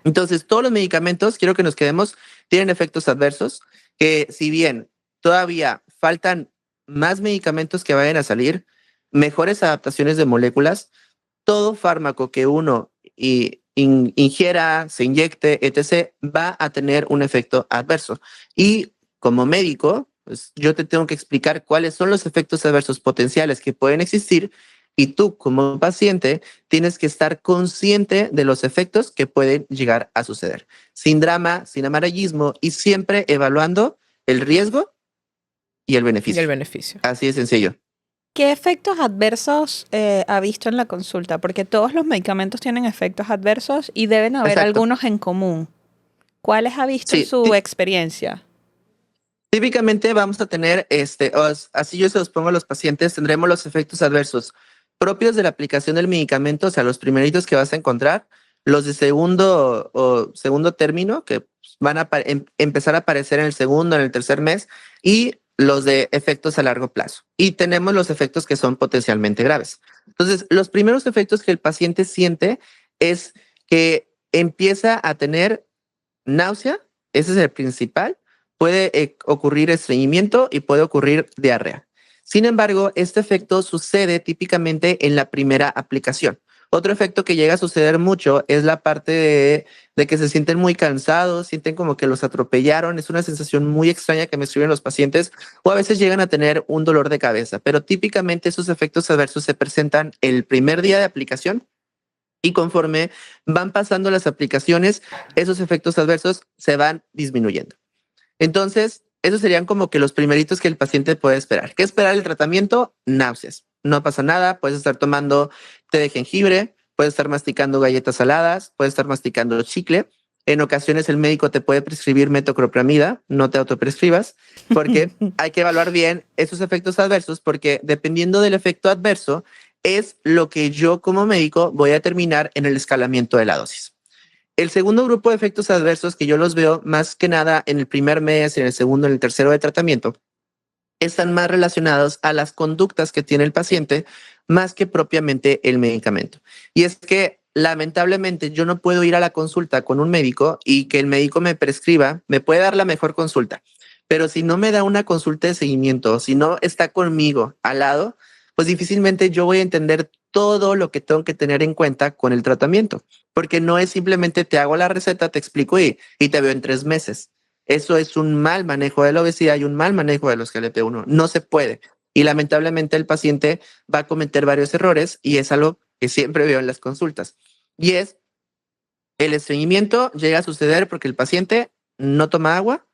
Entonces, todos los medicamentos, quiero que nos quedemos, tienen efectos adversos, que si bien todavía faltan más medicamentos que vayan a salir, mejores adaptaciones de moléculas, todo fármaco que uno ingiera, se inyecte, etc., va a tener un efecto adverso. Y como médico, pues yo te tengo que explicar cuáles son los efectos adversos potenciales que pueden existir y tú como paciente tienes que estar consciente de los efectos que pueden llegar a suceder. Sin drama, sin amarillismo y siempre evaluando el riesgo y el Y el beneficio. beneficio. Así de sencillo. ¿Qué efectos adversos ha visto en la consulta? Porque todos los medicamentos tienen efectos adversos y deben haber Exacto. algunos en común. ¿Cuáles ha visto en Sí, su experiencia? típicamente vamos a tener, así yo se los pongo a los pacientes, tendremos los efectos adversos propios de la aplicación del medicamento, o sea, los primeritos que vas a encontrar, los de segundo término, que van a empezar a aparecer en el segundo, en el tercer mes, y los de efectos a largo plazo. Y tenemos los efectos que son potencialmente graves. Entonces, los primeros efectos que el paciente siente es que empieza a tener náusea, ese es el principal. Puede ocurrir estreñimiento y puede ocurrir diarrea. Sin embargo, este efecto sucede típicamente en la primera aplicación. Otro efecto que llega a suceder mucho es la parte de que se sienten muy cansados, sienten como que los atropellaron. Es una sensación muy extraña que me escriben los pacientes o a veces llegan a tener un dolor de cabeza, pero típicamente esos efectos adversos se presentan el primer día de aplicación y conforme van pasando las aplicaciones, esos efectos adversos se van disminuyendo. Entonces, esos serían como que los primeritos que el paciente puede esperar. ¿Qué esperar el tratamiento? Náuseas. No pasa nada, puedes estar tomando té de jengibre, puedes estar masticando galletas saladas, puedes estar masticando chicle. En ocasiones el médico te puede prescribir metoclopramida, no te autoprescribas, porque hay que evaluar bien esos efectos adversos, porque dependiendo del efecto adverso, es lo que yo como médico voy a determinar en el escalamiento de la dosis. El segundo grupo de efectos adversos que yo los veo más que nada en el primer mes, en el segundo, en el tercero de tratamiento, están más relacionados a las conductas que tiene el paciente más que propiamente el medicamento. Y es que lamentablemente yo no puedo ir a la consulta con un médico y que el médico me prescriba, me puede dar la mejor consulta, pero si no me da una consulta de seguimiento, si no está conmigo al lado, pues difícilmente yo voy a entender todo lo que tengo que tener en cuenta con el tratamiento, porque no es simplemente te hago la receta, te explico y te veo en 3 meses. Eso es un mal manejo de la obesidad y un mal manejo de los GLP-1. No se puede. Y lamentablemente el paciente va a cometer varios errores y es algo que siempre veo en las consultas. Y es el estreñimiento llega a suceder porque el paciente no toma agua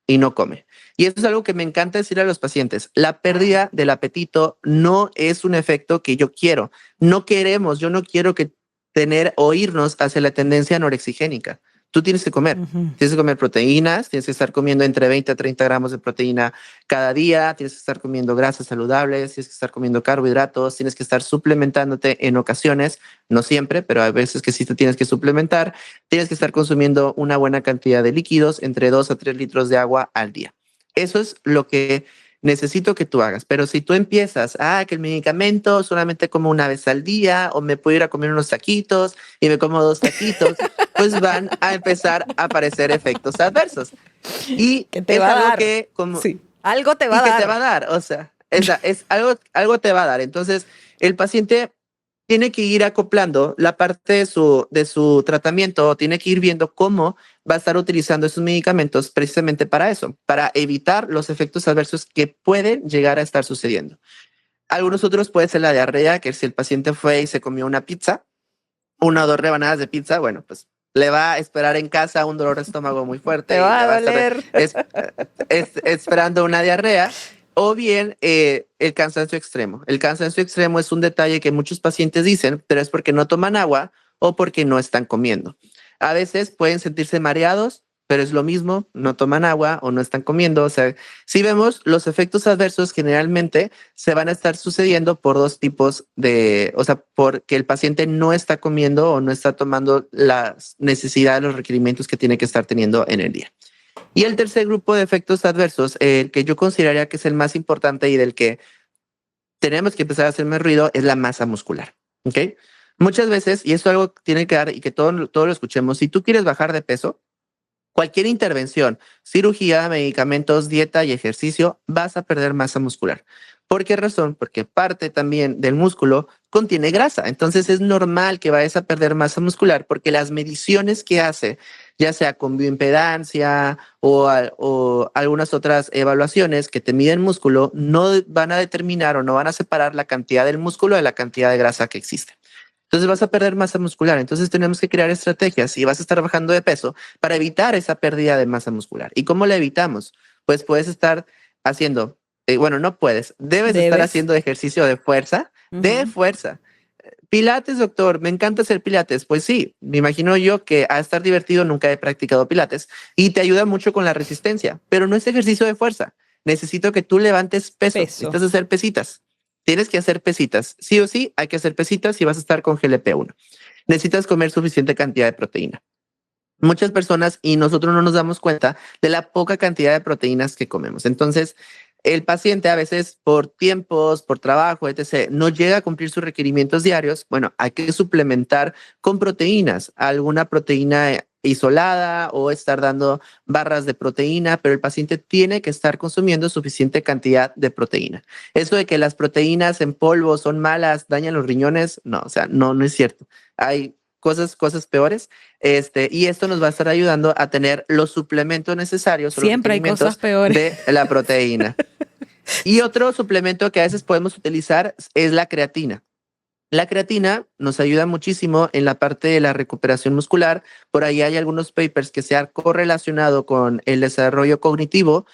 y no come. Y esto es algo que me encanta decir a los pacientes. La pérdida del apetito no es un efecto que yo quiero. No queremos, yo no quiero que tener o irnos hacia la tendencia anorexigénica. tú tienes que comer. Ujú. Tienes que comer proteínas, tienes que estar comiendo entre 20 a 30 gramos de proteína cada día, tienes que estar comiendo grasas saludables, tienes que estar comiendo carbohidratos, tienes que estar suplementándote en ocasiones, no siempre, pero hay veces que sí te tienes que suplementar, tienes que estar consumiendo una buena cantidad de líquidos, entre 2 a 3 litros de agua al día. Eso es lo que necesito que tú hagas. Pero si tú empiezas, que el medicamento solamente como una vez al día, o me puedo ir a comer unos taquitos y me como 2 taquitos, pues van a empezar a aparecer efectos adversos. Y Que te es va a algo dar. que como Sí. Algo te va y a que dar. te va a dar, o sea, es algo te va a dar. Entonces, el paciente tiene que ir acoplando la parte de su tratamiento, tiene que ir viendo cómo va a estar utilizando esos medicamentos precisamente para eso, para evitar los efectos adversos que pueden llegar a estar sucediendo. Algunos otros puede ser la diarrea, que si el paciente fue y se comió una pizza, 1 o 2 rebanadas de pizza, bueno, pues le va a esperar en casa un dolor de estómago muy Te fuerte y va le a va a estar doler. esperando una diarrea. O bien el cansancio extremo. El cansancio extremo es un detalle que muchos pacientes dicen, pero es porque no toman agua o porque no están comiendo. A veces pueden sentirse mareados, pero es lo mismo, no toman agua o no están comiendo. O sea, si vemos los efectos adversos generalmente se van a estar sucediendo por 2 tipos o sea, porque el paciente no está comiendo o no está tomando las necesidades, los requerimientos que tiene que estar teniendo en el día. Y el tercer grupo de efectos adversos, el que yo consideraría que es el más importante y del que tenemos que empezar a hacer más ruido, es la masa muscular. ¿Ok? Muchas veces, y esto es algo que tiene que dar y que todo lo escuchemos, si tú quieres bajar de peso, cualquier intervención, cirugía, medicamentos, dieta y ejercicio, vas a perder masa muscular. ¿Por qué razón? Porque parte también del músculo contiene grasa. Entonces es normal que vayas a perder masa muscular porque las mediciones que hace, ya sea con bioimpedancia o algunas otras evaluaciones que te miden músculo, no van a determinar o no van a separar la cantidad del músculo de la cantidad de grasa que existe. Entonces vas a perder masa muscular. Entonces tenemos que crear estrategias y vas a estar bajando de peso para evitar esa pérdida de masa muscular. ¿Y cómo la evitamos? Pues puedes estar haciendo, no puedes, debes estar Debes. haciendo ejercicio de fuerza, de Ujú. fuerza. Pilates, doctor, me encanta hacer pilates. Pues sí, me imagino yo que a estar divertido nunca he practicado pilates y te ayuda mucho con la resistencia, pero no es ejercicio de fuerza. Necesito que tú levantes peso, Peso. necesitas hacer pesitas. Tienes que hacer pesitas. Sí o sí, hay que hacer pesitas y vas a estar con GLP-1. Necesitas comer suficiente cantidad de proteína. Muchas personas y nosotros no nos damos cuenta de la poca cantidad de proteínas que comemos. Entonces, el paciente a veces por tiempos, por trabajo, etc., no llega a cumplir sus requerimientos diarios. Bueno, hay que suplementar con proteínas, alguna proteína isolada o estar dando barras de proteína, pero el paciente tiene que estar consumiendo suficiente cantidad de proteína. Eso de que las proteínas en polvo son malas, dañan los riñones, no, o sea, no es cierto. Hay cosas peores. Y esto nos va a estar ayudando a tener los suplementos necesarios o los Siempre hay cosas requerimientos peores. de la proteína. Y otro suplemento que a veces podemos utilizar es la creatina. La creatina nos ayuda muchísimo en la parte de la recuperación muscular. Por ahí hay algunos papers que se han correlacionado con el desarrollo cognitivo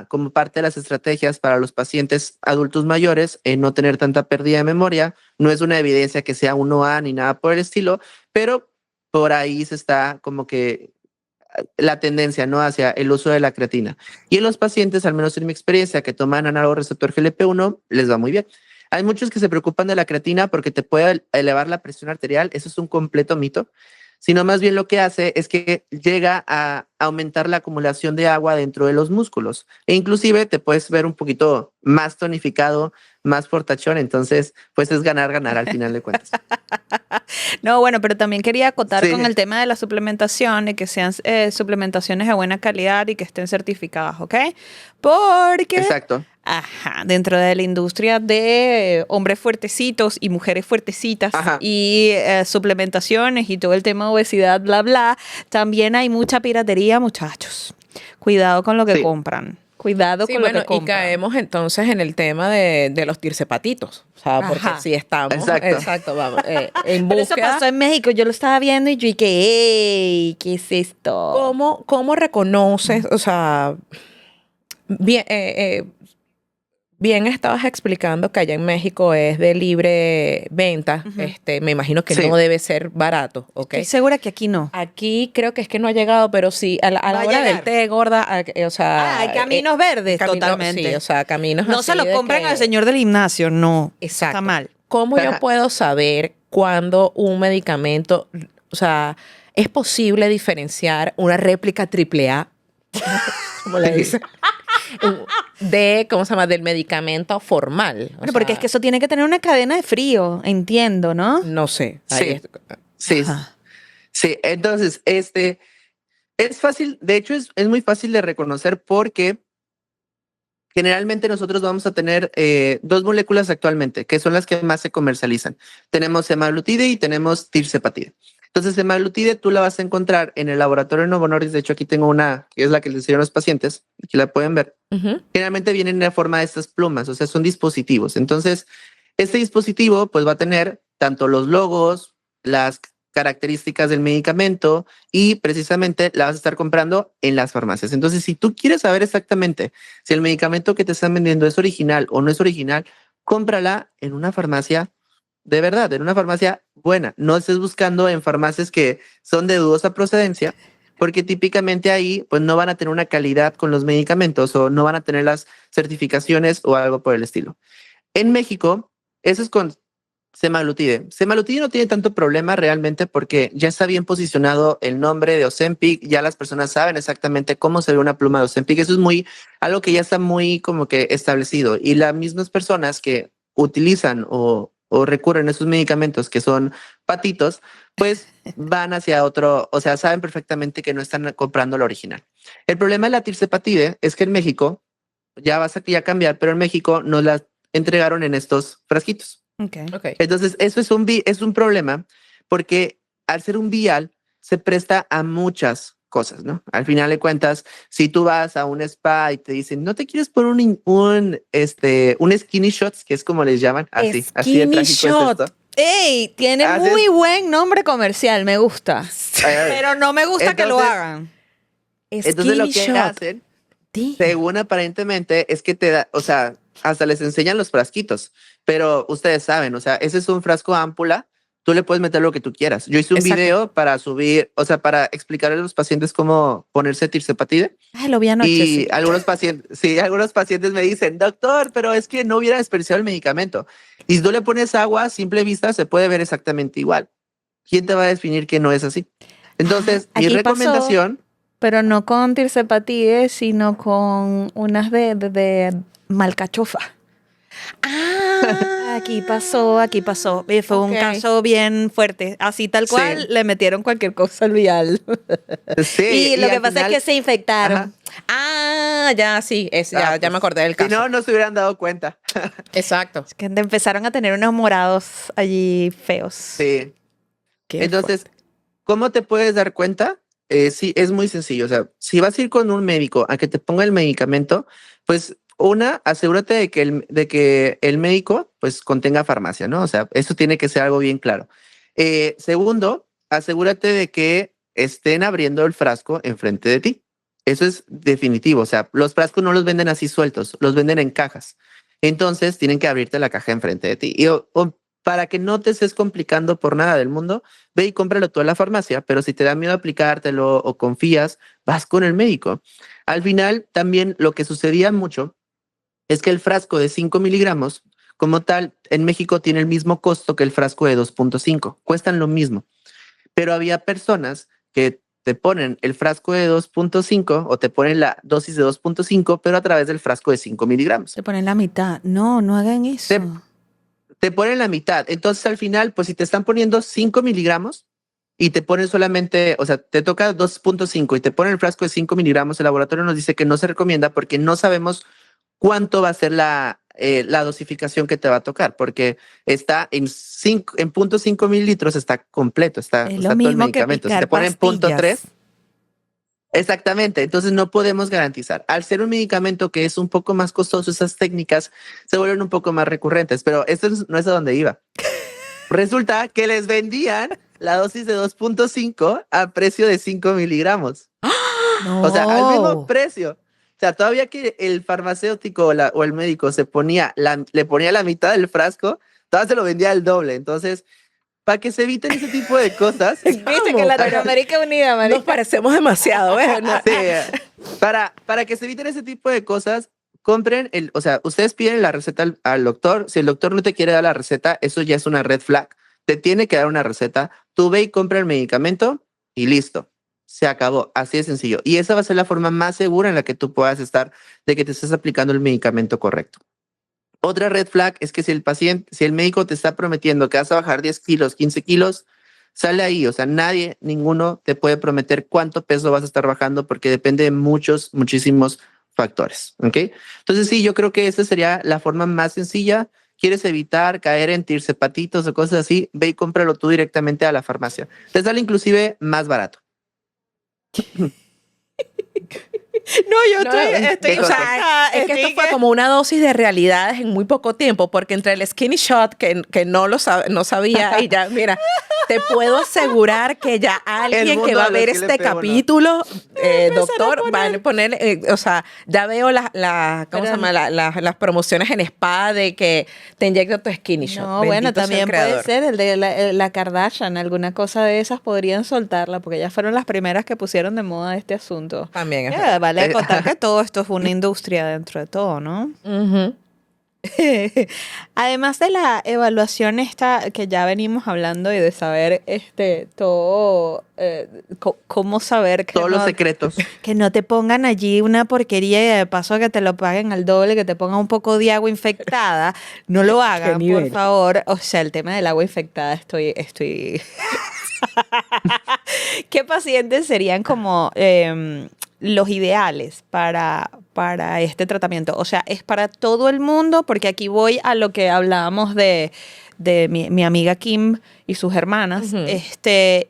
como parte de las estrategias para los pacientes adultos mayores en no tener tanta pérdida de memoria. No es una evidencia que sea 1A ni nada por el estilo, pero por ahí se está como que la tendencia, ¿no?, hacia el uso de la creatina. Y en los pacientes, al menos en mi experiencia, que toman análogo receptor GLP-1, les va muy bien. Hay muchos que se preocupan de la creatina porque te puede elevar la presión arterial. Eso es un completo mito. Sino más bien lo que hace es que llega a aumentar la acumulación de agua dentro de los músculos. E inclusive te puedes ver un poquito más tonificado, más fortachón. Entonces, pues es ganar, ganar al final de cuentas. No, bueno, pero también quería acotar con Sí, el tema de la suplementación y que sean suplementaciones de buena calidad y que estén certificadas, ¿ok? Porque, exacto. ajá, dentro de la industria de hombres fuertecitos y mujeres fuertecitas Ajá. y suplementaciones y todo el tema de obesidad, bla, bla, también hay mucha piratería, muchachos. Cuidado con lo que Sí, compran. Cuidado Sí, con lo bueno, que y compran. caemos entonces en el tema de los tirsepatitos. O sea, porque Ajá. si estamos, exacto. exacto, vamos, en Pero eso búsqueda, pasó en México, yo lo estaba viendo y yo dije, ¡ey! ¿Qué es esto? ¿cómo reconoces? O sea, bien, bien estabas explicando que allá en México es de libre venta. Me imagino que Sí. no debe ser barato, ¿ok? Estoy segura que aquí no. Aquí creo que es que no ha llegado, pero sí, a Va la a hora del llegar. té, gorda, o sea... Hay caminos verdes, camino- totalmente. Sí, o sea, caminos No así se lo de compran que- al señor del gimnasio, no. Exacto. Está mal. ¿Cómo yo puedo saber cuándo un medicamento, o sea, es posible diferenciar una réplica AAA, como le dicen, de, ¿cómo se llama?, del medicamento formal? O Bueno, porque es sea, que eso tiene que tener una cadena de frío, entiendo, ¿no? no sé. Ahí Sí, sí, Ajá. sí. Entonces, es fácil, de hecho es muy fácil de reconocer porque generalmente nosotros vamos a tener dos moléculas actualmente, que son las que más se comercializan. Tenemos semaglutide y tenemos tirzepatide. Entonces, semaglutide tú la vas a encontrar en el laboratorio de Novo Nordisk. De hecho, aquí tengo una que es la que les enseño a los pacientes. Aquí la pueden ver. Ujú. Generalmente vienen en la forma de estas plumas, o sea, son dispositivos. Entonces, este dispositivo pues va a tener tanto los logos, las características del medicamento y precisamente la vas a estar comprando en las farmacias. Entonces, si tú quieres saber exactamente si el medicamento que te están vendiendo es original o no es original, cómprala en una farmacia de verdad, en una farmacia buena. No estés buscando en farmacias que son de dudosa procedencia, porque típicamente ahí pues no van a tener una calidad con los medicamentos o no van a tener las certificaciones o algo por el estilo. En México, eso es con semaglutide. Semaglutide no tiene tanto problema realmente porque ya está bien posicionado el nombre de Ozempic, ya las personas saben exactamente cómo se ve una pluma de Ozempic. Eso es algo que ya está muy como que establecido y las mismas personas que utilizan o recurren a esos medicamentos que son patitos, pues van hacia otro, o sea, saben perfectamente que no están comprando lo original. El problema de la tirzepatide es que en México ya vas a ya cambiar, pero en México nos la entregaron en estos frasquitos. Ok. Ok. Entonces, eso es un problema porque al ser un vial se presta a muchas cosas, ¿no? Al final de cuentas, si tú vas a un spa y te dicen, ¿no te quieres poner un skinny shots, que es como les llaman? Así de Skinny trágico shot. es esto. ¡Ey! Tiene Así muy es. buen nombre comercial, me gusta. Pero no me gusta que lo Entonces- hagan. Entonces, lo Skinny que shot. hacen, Damn. según aparentemente, es que te da, o sea, hasta les enseñan los frasquitos, pero ustedes saben, o sea, ese es un frasco ámpula, tú le puedes meter lo que tú quieras. Yo hice un Exacto. video para subir, o sea, para explicarle a los pacientes cómo ponerse tirzepatide Ay, lo vi anoche, y sí. algunos pacientes me dicen, doctor, pero es que no hubiera desperdiciado el medicamento. Y si tú le pones agua, a simple vista se puede ver exactamente igual. ¿Quién te va a definir que no es así? Entonces, mi aquí pasó. recomendación... Pero no con tirzepatide, sino con unas de malcachofa. Ah, Aquí pasó, aquí pasó. Y fue un Ok. caso bien fuerte. Así tal Sí. cual, le metieron cualquier cosa al vial. Sí, y lo que al pasa final- es que se infectaron. Ajá. Ah, ya, sí, ya pues, me acordé del caso. Si no, no se hubieran dado cuenta. Exacto. Que empezaron a tener unos morados allí feos. Sí. Qué Entonces, ¿cómo te puedes dar cuenta? Sí, es muy sencillo. O sea, si vas a ir con un médico a que te ponga el medicamento, pues asegúrate de que el médico pues contenga farmacia, ¿no? O sea, eso tiene que ser algo bien claro. Segundo, asegúrate de que estén abriendo el frasco enfrente de ti. Eso es definitivo. O sea, los frascos no los venden así sueltos, los venden en cajas. Entonces, tienen que abrirte la caja enfrente de ti. Y para que no te estés complicando por nada del mundo, ve y cómpralo tú en la farmacia, pero si te da miedo aplicártelo o confías, vas con el médico. Al final, también lo que sucedía mucho es que el frasco de 5 miligramos, como tal, en México tiene el mismo costo que el frasco de 2.5, cuestan lo mismo, pero había personas que te ponen el frasco de 2.5 o te ponen la dosis de 2.5, pero a través del frasco de 5 miligramos. Se ponen la mitad. No, no hagan eso. Te ponen la mitad. Entonces, al final, pues si te están poniendo 5 miligramos y te ponen solamente, o sea, te toca 2.5 y te ponen el frasco de 5 miligramos, el laboratorio nos dice que no se recomienda porque no sabemos cuánto va a ser la dosificación que te va a tocar, porque está en 0.5 mililitros, está completo, está Es todo lo el mismo que medicamento. Si picar te ponen pastillas. 0.3, exactamente, entonces no podemos garantizar. Al ser un medicamento que es un poco más costoso, esas técnicas se vuelven un poco más recurrentes, pero esto no es a donde iba. Resulta que les vendían la dosis de 2.5 a precio de 5 miligramos. No. O sea, al mismo precio. O sea, todavía que el farmacéutico o el médico le ponía la mitad del frasco, todavía se lo vendía al doble. Entonces, para que se eviten ese tipo de cosas. Viste que Vamos, Latinoamérica unida, marica. Nos parecemos demasiado, ¿ves? No. Sí, para que se eviten ese tipo de cosas, compren o sea, ustedes piden la receta al doctor. Si el doctor no te quiere dar la receta, eso ya es una red flag. Te tiene que dar una receta. Tú ve y compra el medicamento y listo. Se acabó. Así de sencillo. Y esa va a ser la forma más segura en la que tú puedas estar de que te estés aplicando el medicamento correcto. Otra red flag es que si el médico te está prometiendo que vas a bajar 10 kilos, 15 kilos, sale ahí. O sea, ninguno te puede prometer cuánto peso vas a estar bajando porque depende de muchísimos factores. ¿Ok? Entonces, sí, yo creo que esa sería la forma más sencilla. ¿Quieres evitar caer en tirsepatitos o cosas así? Ve y cómpralo tú directamente a la farmacia. Te sale inclusive más barato. No, yo estoy O sea, es que esto fue como una dosis de realidades en muy poco tiempo, porque entre el skinny shot, que no sabía, y ya, mira, te puedo asegurar que ya alguien que va a ver este capítulo, doctor, va a poner, o sea, ya veo ¿cómo se llama? Las promociones en spa de que te inyecta tu skinny shot. No, bueno, Bendito sea el también puede creador. ser el de la Kardashian, alguna cosa de esas podrían soltarla, porque ellas fueron las primeras que pusieron de moda este asunto. También es Ya, verdad. vale acotar que todo esto es una industria dentro de todo, ¿no? Ujú. Además de la evaluación esta que ya venimos hablando y de saber todo, cómo saber que Todos los secretos. que no te pongan allí una porquería y de paso que te lo paguen al doble, que te pongan un poco de agua infectada, no lo hagan, por nivel? favor. O sea, el tema del agua infectada estoy ¿Qué pacientes serían como los ideales para este tratamiento? O sea, ¿es para todo el mundo? Porque aquí voy a lo que hablábamos de mi amiga Kim y sus hermanas, Ujú.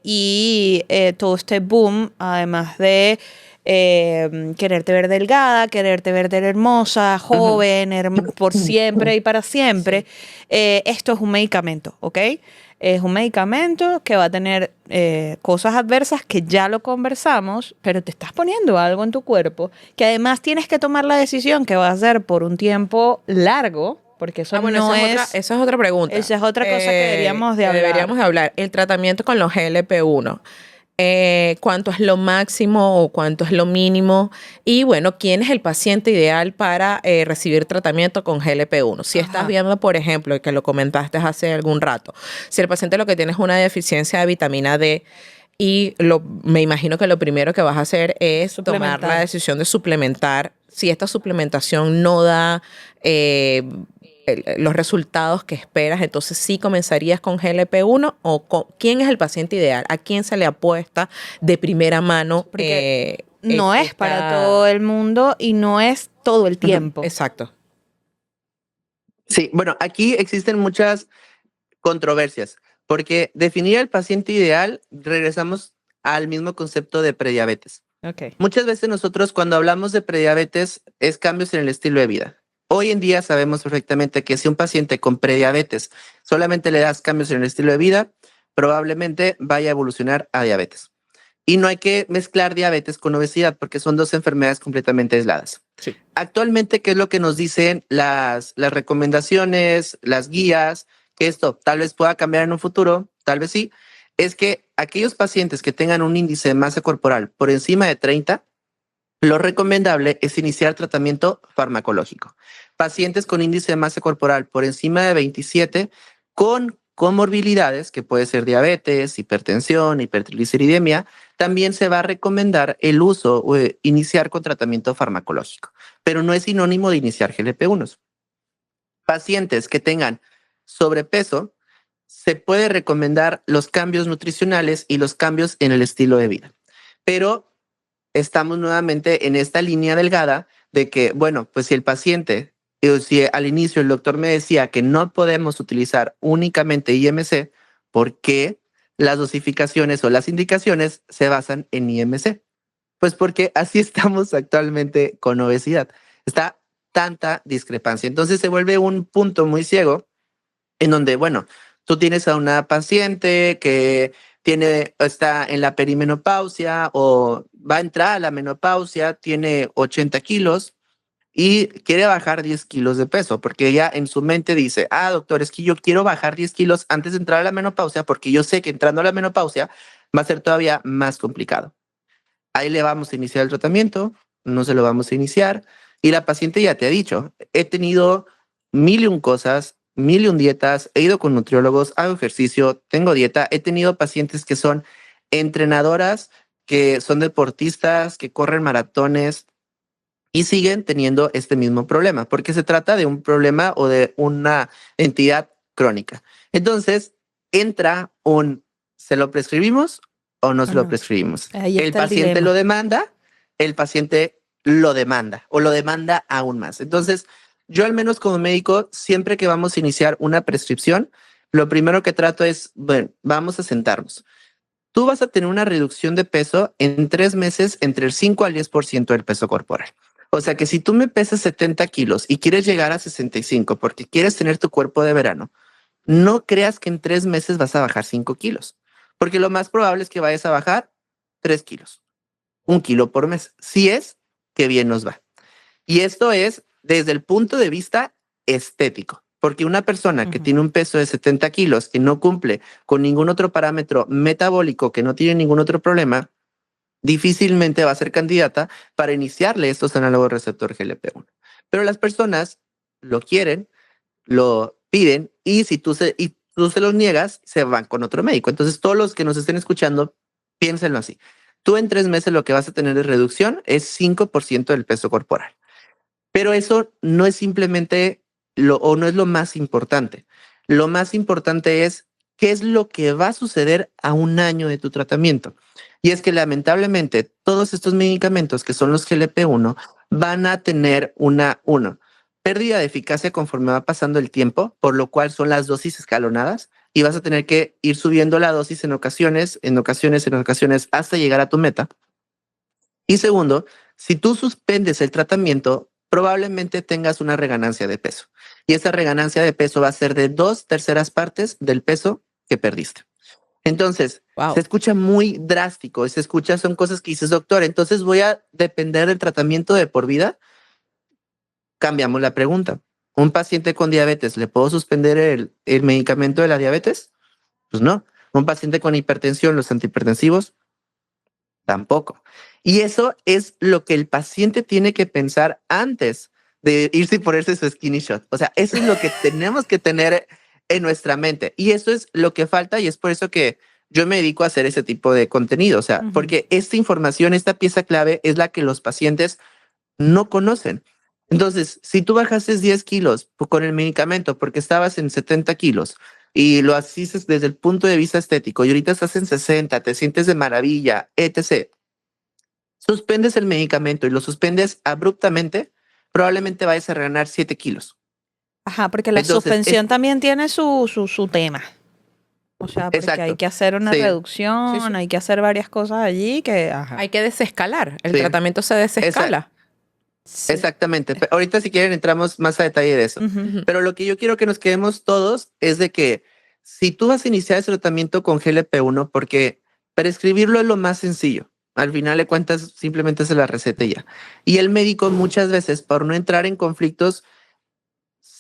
y todo este boom, además de quererte ver delgada, quererte ver hermosa, joven, por siempre y para siempre. Esto es un medicamento, ¿ok? Es un medicamento que va a tener cosas adversas que ya lo conversamos, pero te estás poniendo algo en tu cuerpo que además tienes que tomar la decisión que va a ser por un tiempo largo, porque eso no esa es otra pregunta. Esa es otra cosa que deberíamos de hablar. Deberíamos de hablar. El tratamiento con los GLP-1. ¿Cuánto es lo máximo o cuánto es lo mínimo? Y bueno, ¿quién es el paciente ideal para recibir tratamiento con GLP-1? Si estás viendo, por ejemplo, y que lo comentaste hace algún rato, si el paciente lo que tiene es una deficiencia de vitamina D, y me imagino que lo primero que vas a hacer es tomar la decisión de suplementar. Si esta suplementación no da los resultados que esperas, entonces sí comenzarías con GLP-1 o ¿quién es el paciente ideal? ¿A quién se le apuesta de primera mano? Porque no es para todo el mundo y no es todo el tiempo. Exacto. Sí, bueno, aquí existen muchas controversias, porque definir al paciente ideal, regresamos al mismo concepto de prediabetes. Okay. Muchas veces nosotros cuando hablamos de prediabetes es cambios en el estilo de vida. Hoy en día sabemos perfectamente que si un paciente con prediabetes solamente le das cambios en el estilo de vida, probablemente vaya a evolucionar a diabetes. Y no hay que mezclar diabetes con obesidad porque son dos enfermedades completamente aisladas. Sí. Actualmente, ¿qué es lo que nos dicen las recomendaciones, las guías? Que esto tal vez pueda cambiar en un futuro, tal vez sí, es que aquellos pacientes que tengan un índice de masa corporal por encima de 30, lo recomendable es iniciar tratamiento farmacológico. Pacientes con índice de masa corporal por encima de 27 con comorbilidades, que puede ser diabetes, hipertensión, hipertrigliceridemia, también se va a recomendar el uso o iniciar con tratamiento farmacológico, pero no es sinónimo de iniciar GLP-1. Pacientes que tengan sobrepeso, se puede recomendar los cambios nutricionales y los cambios en el estilo de vida. Pero estamos nuevamente en esta línea delgada de que, bueno, pues si el paciente, si al inicio el doctor me decía que no podemos utilizar únicamente IMC, ¿por qué las dosificaciones o las indicaciones se basan en IMC? Pues porque así estamos actualmente con obesidad. Está tanta discrepancia. Entonces se vuelve un punto muy ciego en donde, bueno, tú tienes a una paciente que está en la perimenopausia o va a entrar a la menopausia, tiene 80 kilos y quiere bajar 10 kilos de peso, porque ella en su mente dice, doctor, es que yo quiero bajar 10 kilos antes de entrar a la menopausia, porque yo sé que entrando a la menopausia va a ser todavía más complicado. Ahí le vamos a iniciar el tratamiento, no se lo vamos a iniciar, y la paciente ya te ha dicho, he tenido mil y un cosas, mil y un dietas, he ido con nutriólogos, hago ejercicio, tengo dieta, he tenido pacientes que son entrenadoras, que son deportistas, que corren maratones, y siguen teniendo este mismo problema, porque se trata de un problema o de una entidad crónica. Entonces, ¿se lo prescribimos o no se lo prescribimos? Ahí El está el paciente dilema. lo demanda, el paciente lo demanda o lo demanda aún más. Entonces, yo al menos como médico, siempre que vamos a iniciar una prescripción, lo primero que trato es, bueno, vamos a sentarnos. Tú vas a tener una reducción de peso en 3 meses entre el 5 al 10% del peso corporal. O sea que si tú me pesas 70 kilos y quieres llegar a 65 porque quieres tener tu cuerpo de verano, no creas que en 3 meses vas a bajar 5 kilos, porque lo más probable es que vayas a bajar 3 kilos, 1 kilo por mes, si es que bien nos va. Y esto es desde el punto de vista estético, porque una persona que tiene un peso de 70 kilos y no cumple con ningún otro parámetro metabólico, que no tiene ningún otro problema, difícilmente va a ser candidata para iniciarle estos análogos receptor GLP-1. Pero las personas lo quieren, lo piden, y si tú se los niegas, se van con otro médico. Entonces, todos los que nos estén escuchando, piénsenlo así. Tú en 3 meses lo que vas a tener de reducción es 5% del peso corporal. Pero eso no es simplemente no es lo más importante. Lo más importante es qué es lo que va a suceder a un año de tu tratamiento. Y es que lamentablemente todos estos medicamentos que son los GLP-1 van a tener una pérdida de eficacia conforme va pasando el tiempo, por lo cual son las dosis escalonadas y vas a tener que ir subiendo la dosis en ocasiones, hasta llegar a tu meta. Y segundo, si tú suspendes el tratamiento, probablemente tengas una reganancia de peso. Y esa reganancia de peso va a ser de 2/3 partes del peso que perdiste. Entonces, se escucha muy drástico, son cosas que dices, doctor, entonces voy a depender del tratamiento de por vida. Cambiamos la pregunta. ¿Un paciente con diabetes, le puedo suspender el medicamento de la diabetes? Pues no. ¿Un paciente con hipertensión, los antihipertensivos? Tampoco. Y eso es lo que el paciente tiene que pensar antes de irse y ponerse su skinny shot. O sea, eso es lo que tenemos que tener en nuestra mente. Y eso es lo que falta, y es por eso que yo me dedico a hacer ese tipo de contenido. O sea, porque esta información, esta pieza clave es la que los pacientes no conocen. Entonces, si tú bajaste 10 kilos con el medicamento porque estabas en 70 kilos y lo haces desde el punto de vista estético y ahorita estás en 60, te sientes de maravilla, etc., suspendes el medicamento y lo suspendes abruptamente, probablemente vayas a reganar 7 kilos. Ajá, porque la suspensión también tiene su tema. O sea, porque hay que hacer una reducción, hay que hacer varias cosas allí que... Hay que desescalar, el tratamiento se desescala. Sí. Exactamente. Ahorita si quieren entramos más a detalle de eso. Pero lo que yo quiero que nos quedemos todos es de que si tú vas a iniciar ese tratamiento con GLP-1, porque prescribirlo es lo más sencillo. Al final de cuentas simplemente se la receta y ya. Y el médico muchas veces, por no entrar en conflictos,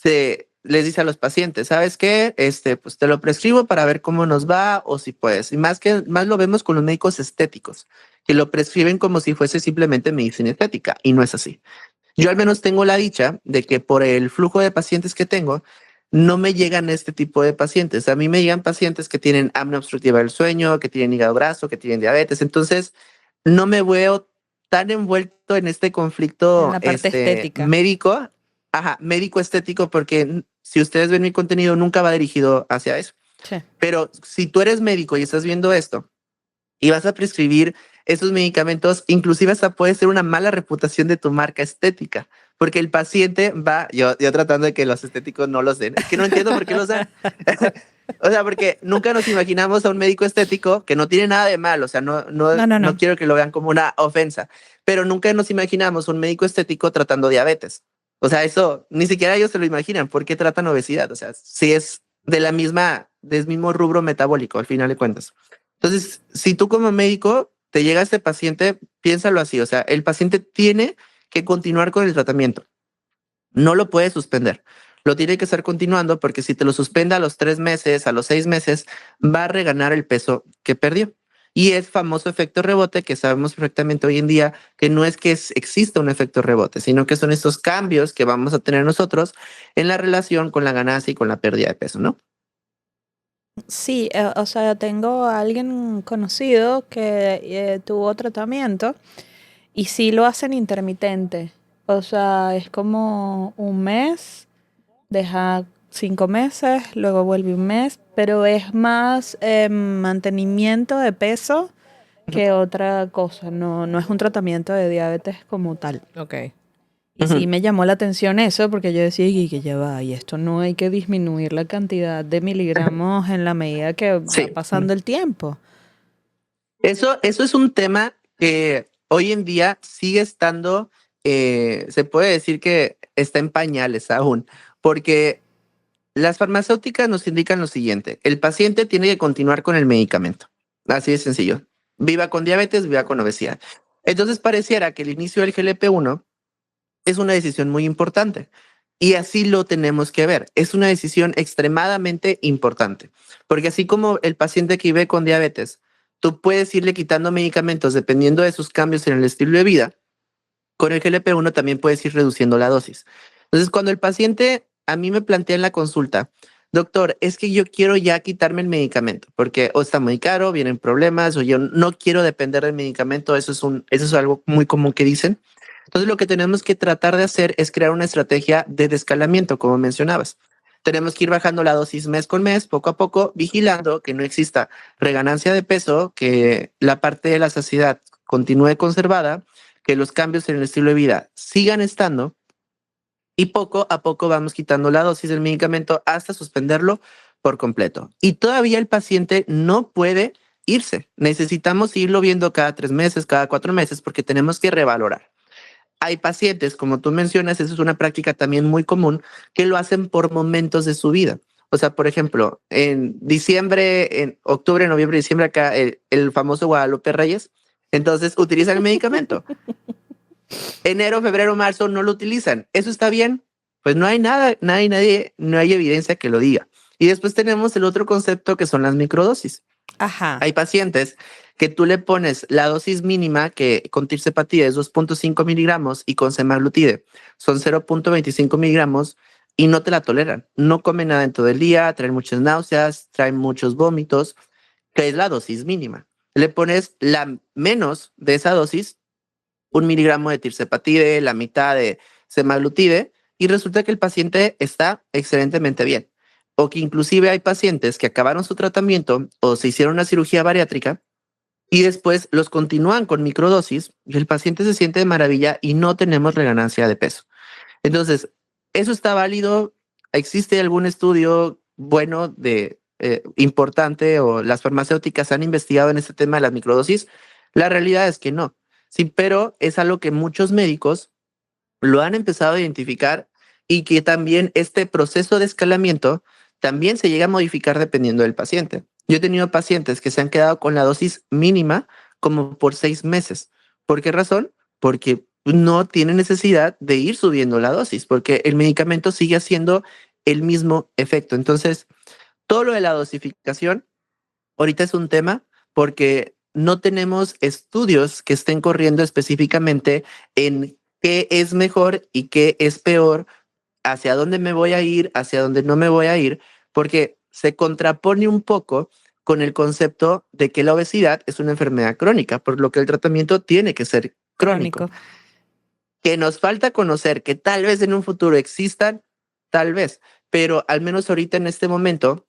les dice a los pacientes, ¿sabes qué? Pues te lo prescribo para ver cómo nos va o si puedes. Y más lo vemos con los médicos estéticos, que lo prescriben como si fuese simplemente medicina estética, y no es así. Yo al menos tengo la dicha de que por el flujo de pacientes que tengo, no me llegan este tipo de pacientes. A mí me llegan pacientes que tienen apnea obstructiva del sueño, que tienen hígado graso, que tienen diabetes. Entonces, no me veo tan envuelto en este conflicto en la parte estética. médico estético, porque si ustedes ven mi contenido, nunca va dirigido hacia eso. Sí. Pero si tú eres médico y estás viendo esto y vas a prescribir esos medicamentos, inclusive hasta puede ser una mala reputación de tu marca estética, porque el paciente va, yo tratando de que los estéticos no los den, es que no entiendo por qué los dan. O sea, porque nunca nos imaginamos a un médico estético, que no tiene nada de mal, o sea, no quiero que lo vean como una ofensa, pero nunca nos imaginamos un médico estético tratando diabetes. O sea, eso ni siquiera ellos se lo imaginan. ¿Por qué tratan obesidad? O sea, si es del mismo rubro metabólico, al final de cuentas. Entonces, si tú como médico te llega este paciente, Piénsalo así, o sea, el paciente tiene que continuar con el tratamiento. No lo puede suspender. Lo tiene que estar continuando porque si te lo suspende a los 3 meses, a los 6 meses, va a reganar el peso que perdió. Y es famoso efecto rebote que sabemos perfectamente hoy en día que no es que exista un efecto rebote, sino que son estos cambios que vamos a tener nosotros en la relación con la ganancia y con la pérdida de peso, ¿no? Sí, o sea, tengo a alguien conocido que tuvo tratamiento y sí lo hacen intermitente. O sea, es como un mes, deja 5 meses, luego vuelve un mes, pero es más mantenimiento de peso que otra cosa. No, no es un tratamiento de diabetes como tal. Ok. Y sí Ujú. me llamó la atención eso porque yo decía "Y que ya va, y esto no hay que disminuir la cantidad de miligramos en la medida que va Sí. pasando el tiempo". Eso es un tema que hoy en día sigue estando, se puede decir que está en pañales aún, porque las farmacéuticas nos indican lo siguiente: el paciente tiene que continuar con el medicamento. Así de sencillo. Viva con diabetes, viva con obesidad. Entonces pareciera que el inicio del GLP-1 es una decisión muy importante. Y así lo tenemos que ver. Es una decisión extremadamente importante. Porque así como el paciente que vive con diabetes, tú puedes irle quitando medicamentos dependiendo de sus cambios en el estilo de vida, con el GLP-1 también puedes ir reduciendo la dosis. Entonces, cuando el paciente a mí me plantea en la consulta, doctor, es que yo quiero ya quitarme el medicamento, porque o está muy caro, vienen problemas, o yo no quiero depender del medicamento, eso es algo muy común que dicen. Entonces, lo que tenemos que tratar de hacer es crear una estrategia de descalamiento, como mencionabas. Tenemos que ir bajando la dosis mes con mes, poco a poco, vigilando que no exista reganancia de peso, que la parte de la saciedad continúe conservada, que los cambios en el estilo de vida sigan estando y poco a poco vamos quitando la dosis del medicamento hasta suspenderlo por completo. Y todavía el paciente no puede irse. Necesitamos irlo viendo cada 3 meses, cada 4 meses, porque tenemos que revalorar. Hay pacientes, como tú mencionas, eso es una práctica también muy común, que lo hacen por momentos de su vida. O sea, por ejemplo, en diciembre, en octubre, noviembre, diciembre, acá el famoso Guadalupe Reyes, entonces utilizan el medicamento. Enero, febrero, marzo no lo utilizan. ¿Eso está bien? Pues no hay nada, no hay evidencia que lo diga. Y después tenemos el otro concepto que son las microdosis. Ajá. Hay pacientes que tú le pones la dosis mínima, que con tirzepatide es 2.5 miligramos y con semaglutide son 0.25 miligramos, y no te la toleran. No comen nada en todo el día, traen muchas náuseas, traen muchos vómitos, que es la dosis mínima. Le pones la menos de esa dosis, 1 miligramo de tirzepatide, la mitad de semaglutide, y resulta que el paciente está excelentemente bien. O que inclusive hay pacientes que acabaron su tratamiento o se hicieron una cirugía bariátrica y después los continúan con microdosis y el paciente se siente de maravilla y no tenemos reganancia de peso. Entonces, ¿eso está válido? ¿Existe algún estudio bueno importante, o las farmacéuticas han investigado en este tema de las microdosis? La realidad es que no. Sí, pero es algo que muchos médicos lo han empezado a identificar, y que también este proceso de escalamiento también se llega a modificar dependiendo del paciente. Yo he tenido pacientes que se han quedado con la dosis mínima como por 6 meses. ¿Por qué razón? Porque no tiene necesidad de ir subiendo la dosis, porque el medicamento sigue haciendo el mismo efecto. Entonces, todo lo de la dosificación ahorita es un tema porque no tenemos estudios que estén corriendo específicamente en qué es mejor y qué es peor, hacia dónde me voy a ir, hacia dónde no me voy a ir, porque se contrapone un poco con el concepto de que la obesidad es una enfermedad crónica, por lo que el tratamiento tiene que ser crónico. Crónico. Que nos falta conocer que tal vez en un futuro existan, tal vez, pero al menos ahorita en este momento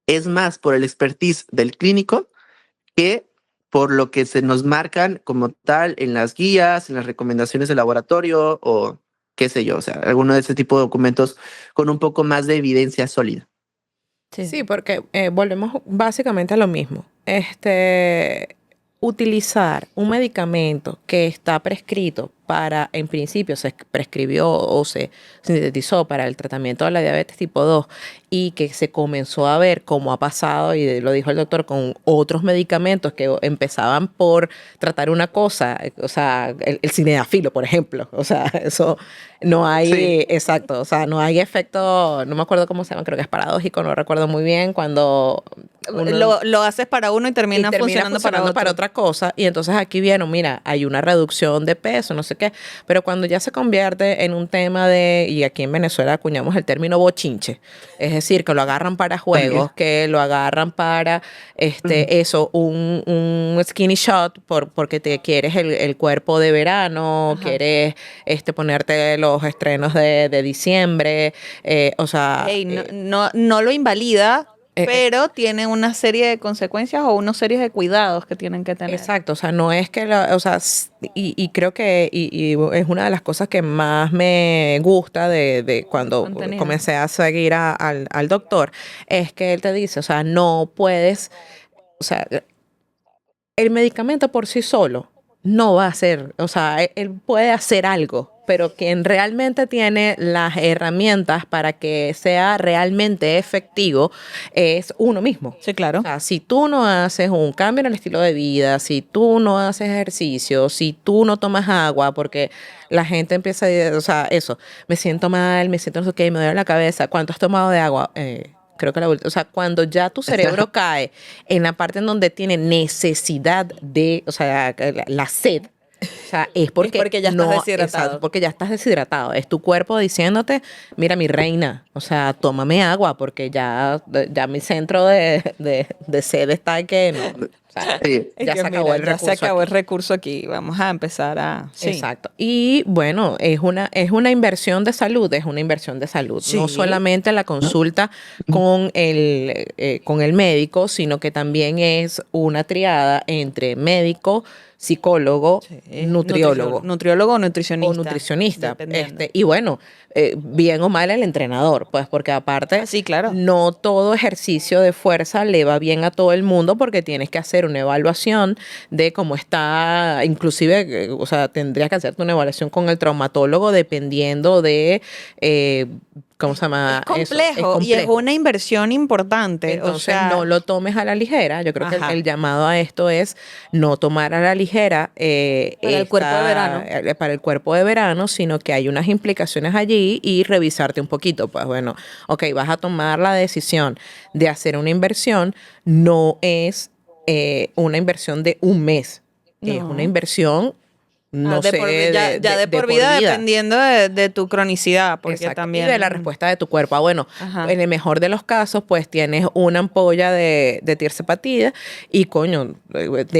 es más por el expertise del clínico que por lo que se nos marcan como tal en las guías, en las recomendaciones de laboratorio o qué sé yo, o sea, alguno de ese tipo de documentos con un poco más de evidencia sólida. Sí. Sí, porque volvemos básicamente a lo mismo. Utilizar un medicamento que está prescrito en principio se prescribió o se sintetizó para el tratamiento de la diabetes tipo 2 y que se comenzó a ver cómo ha pasado, y lo dijo el doctor, con otros medicamentos que empezaban por tratar una cosa, o sea, el sildenafilo, por ejemplo, o sea, eso no hay, Sí. exacto, o sea, no hay efecto, no me acuerdo cómo se llama, creo que es paradójico, no recuerdo muy bien, cuando Lo haces para uno y termina funcionando para otro. otra cosa, y entonces aquí vieron, mira, hay una reducción de peso, no sé qué, pero cuando ya se convierte en un tema de, y aquí en Venezuela acuñamos el término bochinche, es decir, que lo agarran para juegos, que lo agarran para eso, un skinny shot porque te quieres el cuerpo de verano, Ajá. quieres ponerte los estrenos de diciembre, o sea, Hey, no lo invalida, pero tiene una serie de consecuencias o una serie de cuidados que tienen que tener. exacto, o sea, no es que, o sea, y creo que y es una de las cosas que más me gusta de cuando Contenido. comencé a seguir al doctor, es que él te dice, o sea, no puedes, o sea, el medicamento por sí solo no va a hacer, o sea, él puede hacer algo, pero quien realmente tiene las herramientas para que sea realmente efectivo es uno mismo. Sí, claro. O sea, si tú no haces un cambio en el estilo de vida, si tú no haces ejercicio, si tú no tomas agua, porque la gente empieza a, o sea, eso, me siento mal, me siento no sé qué, me duele la cabeza, ¿cuánto has tomado de agua? Creo que o sea, cuando ya tu cerebro cae en la parte en donde tiene necesidad de, o sea, la sed, o sea, es porque ya estás deshidratado. exacto, porque ya estás deshidratado. Es tu cuerpo diciéndote, mira, mi reina, o sea, tómame agua, porque ya mi centro de sed está que no. O sea, Sí. ya se acabó el recurso. Ya se acabó aquí. el recurso aquí. Vamos a empezar a. Sí. Exacto. Y bueno, es una inversión de salud, es una inversión de salud. Sí. No solamente la consulta con el médico, sino que también es una triada entre médico, psicólogo, nutriólogo. Nutriólogo o nutricionista. O nutricionista. Dependiendo. Y bueno, bien o mal el entrenador, pues porque aparte Sí, claro. no todo ejercicio de fuerza le va bien a todo el mundo porque tienes que hacer una evaluación de cómo está, inclusive, o sea, tendrías que hacerte una evaluación con el traumatólogo dependiendo de, ¿cómo se llama? Es Eso. complejo y es una inversión importante. Entonces o sea, no lo tomes a la ligera. Yo creo que Ajá. el llamado a esto es no tomar a la ligera Para el cuerpo de verano. para el cuerpo de verano, sino que hay unas implicaciones allí y revisarte un poquito. Pues bueno, ok, vas a tomar la decisión de hacer una inversión, no es una inversión de un mes, es No. una inversión, no de sé, por, ya de por vida, dependiendo de tu cronicidad, porque Exacto. también Y de la respuesta de tu cuerpo. Bueno, Ajá. en el mejor de los casos, pues tienes una ampolla de tirzepatida y, coño,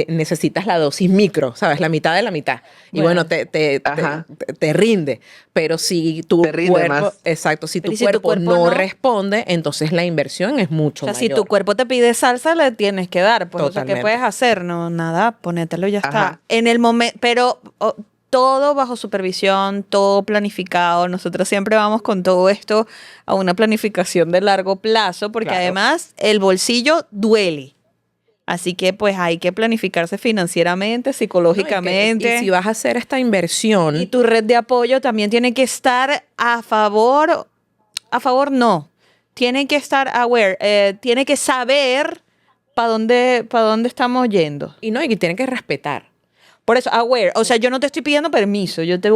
necesitas la dosis micro, ¿sabes? La mitad de la mitad. Y bueno, Ajá. te rinde. Pero si tu Te rinde cuerpo, más. exacto, si Pero tu ¿y si tu cuerpo cuerpo no no? responde, entonces la inversión es mucho O sea, mayor. si tu cuerpo te pide salsa, le tienes que dar. Pues, o sea, ¿qué Totalmente. puedes hacer? No, nada, ponételo y ya está. Ajá. En el momento, pero todo bajo supervisión, todo planificado. Nosotros siempre vamos con todo esto a una planificación de largo plazo, porque Claro. además el bolsillo duele. Así que pues hay que planificarse financieramente, psicológicamente. Y si vas a hacer esta inversión, Y tu red de apoyo también tiene que estar a favor no, tiene que estar aware, tiene que saber para dónde estamos yendo. y tienen que respetar. Por eso, aware, o sea, yo no te estoy pidiendo permiso, yo te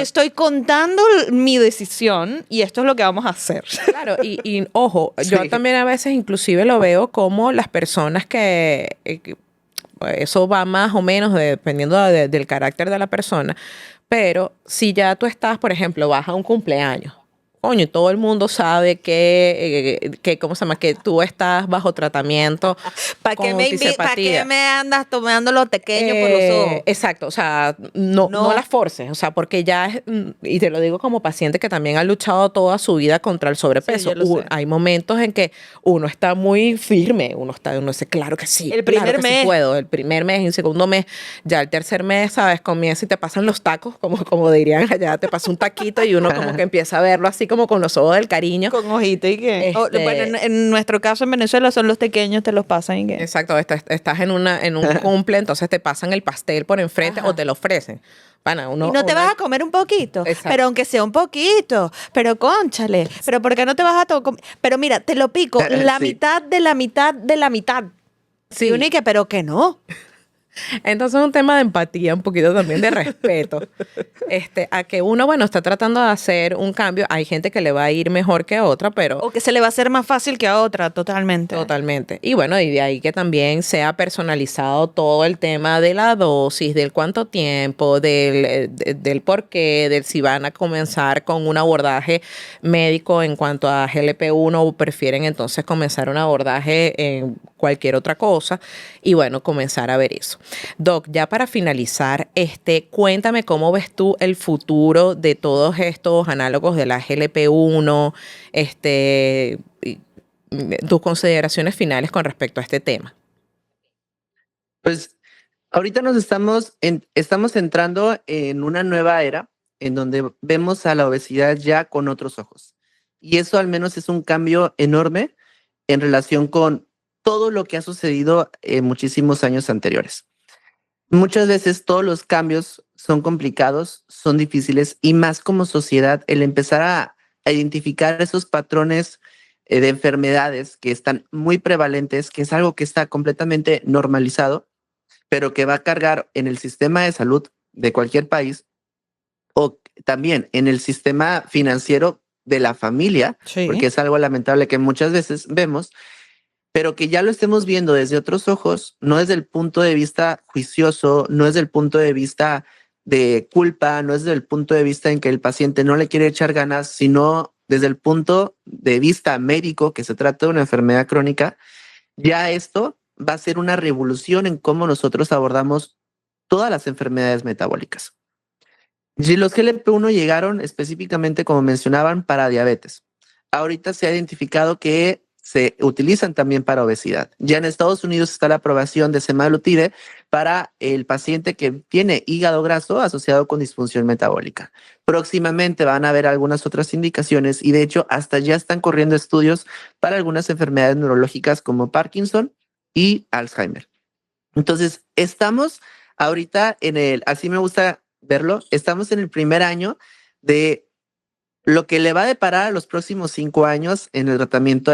estoy contando mi decisión y esto es lo que vamos a hacer. Claro, y ojo, yo Sí. también a veces inclusive lo veo como las personas que eso va más o menos dependiendo del carácter de la persona, pero si ya tú estás, por ejemplo, vas a un cumpleaños, coño, y todo el mundo sabe que ¿cómo se llama? Que tú estás bajo tratamiento ¿Para qué con ¿Para tirzepatía. qué me andas tomando los pequeños por los ojos? Exacto, o sea, no las forces, o sea, porque ya es, y te lo digo como paciente que también ha luchado toda su vida contra el sobrepeso. Sí, yo lo sé. Hay momentos en que uno está muy firme, uno dice, claro que sí, El claro primer que sí mes. puedo. El primer mes, el segundo mes, ya el tercer mes, ¿sabes? Comienza y te pasan los tacos, como dirían allá, te pasa un taquito y uno como que empieza a verlo así como con los ojos del cariño. Con ojito y que... Este- bueno, en nuestro caso en Venezuela son los pequeños, te los pasan y que... Exacto, estás en un cumple, entonces te pasan el pastel por enfrente Ajá. o te lo ofrecen. Pana, y no te vas a comer un poquito, Exacto. pero aunque sea un poquito, pero cónchale, pero ¿por qué no te vas a comer? Pero mira, te lo pico, la Sí. mitad de la mitad de la mitad. Sí. Y uno y que, pero que no. Entonces es un tema de empatía, un poquito también de respeto. A que uno, bueno, está tratando de hacer un cambio. Hay gente que le va a ir mejor que otra, pero O que se le va a hacer más fácil que a otra, totalmente. totalmente. Y bueno, y de ahí que también sea personalizado todo el tema de la dosis, del cuánto tiempo, del por qué, del si van a comenzar con un abordaje médico en cuanto a GLP-1 o prefieren entonces comenzar un abordaje en cualquier otra cosa. Y bueno, comenzar a ver eso. Doc, ya para finalizar, cuéntame cómo ves tú el futuro de todos estos análogos de la GLP-1, tus consideraciones finales con respecto a este tema. Pues ahorita estamos entrando en una nueva era en donde vemos a la obesidad ya con otros ojos. Y eso al menos es un cambio enorme en relación con todo lo que ha sucedido en muchísimos años anteriores. Muchas veces todos los cambios son complicados, son difíciles y más como sociedad el empezar a identificar esos patrones de enfermedades que están muy prevalentes, que es algo que está completamente normalizado, pero que va a cargar en el sistema de salud de cualquier país o también en el sistema financiero de la familia, Sí. porque es algo lamentable que muchas veces vemos, pero que ya lo estemos viendo desde otros ojos, no desde el punto de vista juicioso, no desde el punto de vista de culpa, no es desde el punto de vista en que el paciente no le quiere echar ganas, sino desde el punto de vista médico, que se trata de una enfermedad crónica, ya esto va a ser una revolución en cómo nosotros abordamos todas las enfermedades metabólicas. Y los GLP-1 llegaron específicamente, como mencionaban, para diabetes. Ahorita se ha identificado que se utilizan también para obesidad. Ya en Estados Unidos está la aprobación de semaglutide para el paciente que tiene hígado graso asociado con disfunción metabólica. Próximamente van a haber algunas otras indicaciones y de hecho hasta ya están corriendo estudios para algunas enfermedades neurológicas como Parkinson y Alzheimer. Entonces, estamos ahorita así me gusta verlo, estamos en el primer año de lo que le va a deparar a los próximos 5 años en el tratamiento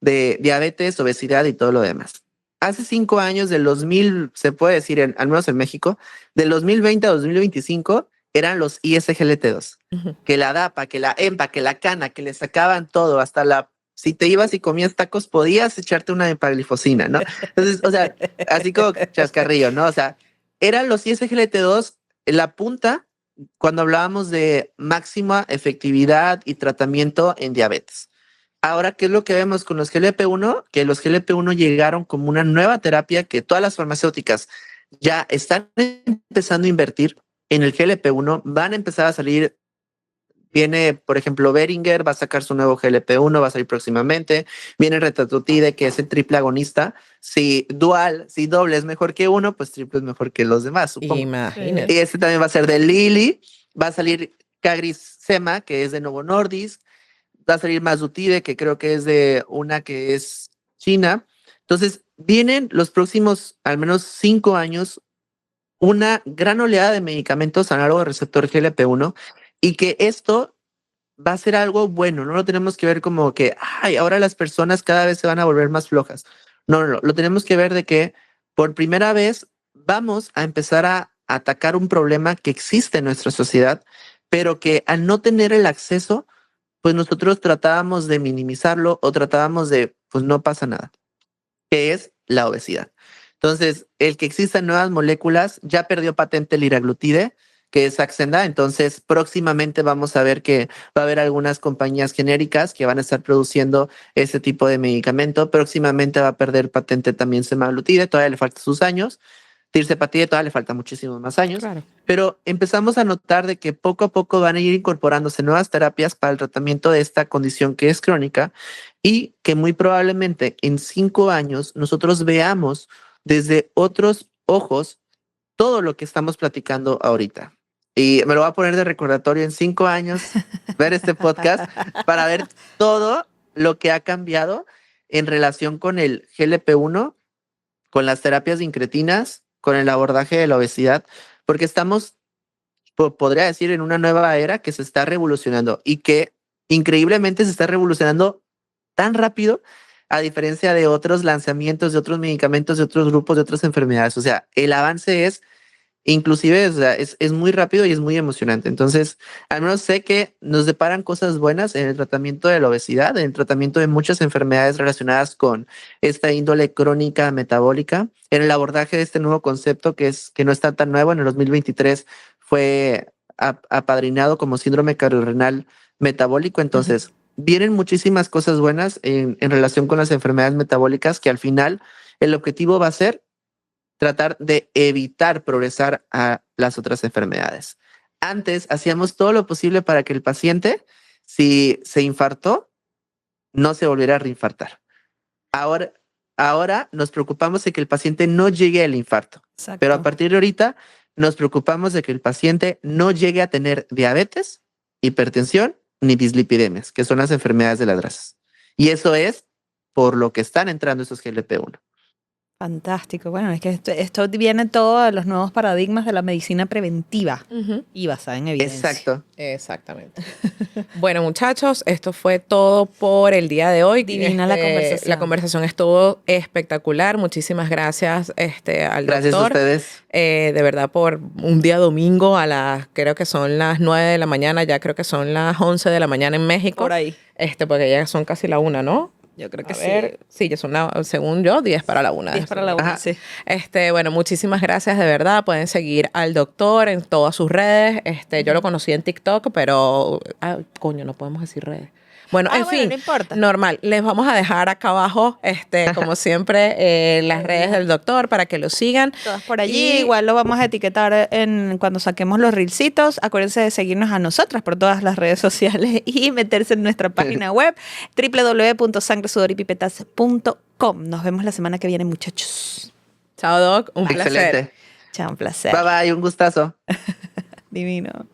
de diabetes, obesidad y todo lo demás. Hace 5 años, del 2000, se puede decir, al menos en México, del 2020 a 2025, eran los ISGLT2, que la DAPA, que la EMPA, que la CANA, que le sacaban todo, hasta si te ibas y comías tacos, podías echarte una empaglifosina, ¿no? Entonces, o sea, así como chascarrillo, ¿no? O sea, eran los ISGLT2 la punta cuando hablábamos de máxima efectividad y tratamiento en diabetes. Ahora, ¿qué es lo que vemos con los GLP-1? Que los GLP-1 llegaron como una nueva terapia que todas las farmacéuticas ya están empezando a invertir en el GLP-1, van a empezar a salir. Viene, por ejemplo, Boehringer, va a sacar su nuevo GLP-1, va a salir próximamente. Viene Retatrutide, que es el triple agonista. Si doble es mejor que uno, pues triple es mejor que los demás, supongo. Imagínate. Y este también va a ser de Lilly. Va a salir CagriSema, que es de Novo Nordisk. Va a salir Mazutide, que creo que es de una que es China. Entonces, vienen los próximos, al menos 5 años, una gran oleada de medicamentos análogos al receptor GLP-1 y que esto va a ser algo bueno. No lo tenemos que ver como que, ay, ahora las personas cada vez se van a volver más flojas. No, lo tenemos que ver de que por primera vez vamos a empezar a atacar un problema que existe en nuestra sociedad, pero que al no tener el acceso, pues nosotros tratábamos de minimizarlo o tratábamos de, pues no pasa nada, que es la obesidad. Entonces, el que existan nuevas moléculas, ya perdió patente el liraglutide, que es Saxenda. Entonces, próximamente vamos a ver que va a haber algunas compañías genéricas que van a estar produciendo ese tipo de medicamento. Próximamente va a perder patente también semaglutide, todavía le faltan sus años. Tirzepatide todavía le faltan muchísimos más años. Claro. Pero empezamos a notar de que poco a poco van a ir incorporándose nuevas terapias para el tratamiento de esta condición que es crónica y que muy probablemente en 5 años nosotros veamos desde otros ojos todo lo que estamos platicando ahorita. Y me lo voy a poner de recordatorio en 5 años, ver este podcast para ver todo lo que ha cambiado en relación con el GLP-1, con las terapias de incretinas, con el abordaje de la obesidad, porque estamos, podría decir, en una nueva era que se está revolucionando y que increíblemente se está revolucionando tan rápido a diferencia de otros lanzamientos, de otros medicamentos, de otros grupos, de otras enfermedades. O sea, el avance es inclusive, o sea, es muy rápido y es muy emocionante. Entonces, al menos sé que nos deparan cosas buenas en el tratamiento de la obesidad, en el tratamiento de muchas enfermedades relacionadas con esta índole crónica metabólica, en el abordaje de este nuevo concepto que no está tan nuevo. En el 2023 fue apadrinado como síndrome cardiorrenal metabólico. Entonces, vienen muchísimas cosas buenas en relación con las enfermedades metabólicas que al final el objetivo va a ser tratar de evitar progresar a las otras enfermedades. Antes hacíamos todo lo posible para que el paciente, si se infartó, no se volviera a reinfartar. Ahora nos preocupamos de que el paciente no llegue al infarto. Exacto. Pero a partir de ahorita nos preocupamos de que el paciente no llegue a tener diabetes, hipertensión ni dislipidemias, que son las enfermedades de las grasas. Y eso es por lo que están entrando esos GLP-1. Fantástico. Bueno, es que esto viene todo de los nuevos paradigmas de la medicina preventiva y basada en evidencia. Exacto. Exactamente. Bueno, muchachos, esto fue todo por el día de hoy. Divina la conversación. La conversación estuvo espectacular. Muchísimas gracias al Gracias doctor. a ustedes. De verdad, por un día domingo creo que son las 9 de la mañana, ya creo que son las 11 de la mañana en México. Por ahí. Porque ya son casi la 1, ¿no? Yo creo que A ver, sí, ya son, según yo, 10 para la 1. 10 para la 1, sí. Bueno, muchísimas gracias, de verdad. Pueden seguir al doctor en todas sus redes. Yo lo conocí en TikTok, pero, coño, no podemos decir redes. Bueno, en fin, no importa. Normal. Les vamos a dejar acá abajo, como siempre, las redes del doctor para que lo sigan. Todas por allí. Igual lo vamos a etiquetar cuando saquemos los reelcitos. Acuérdense de seguirnos a nosotras por todas las redes sociales y meterse en nuestra página web www.sangresudoripipetas.com. Nos vemos la semana que viene, muchachos. Chao, Doc. Un placer. Excelente. Chao, un placer. Bye bye, un gustazo. Divino.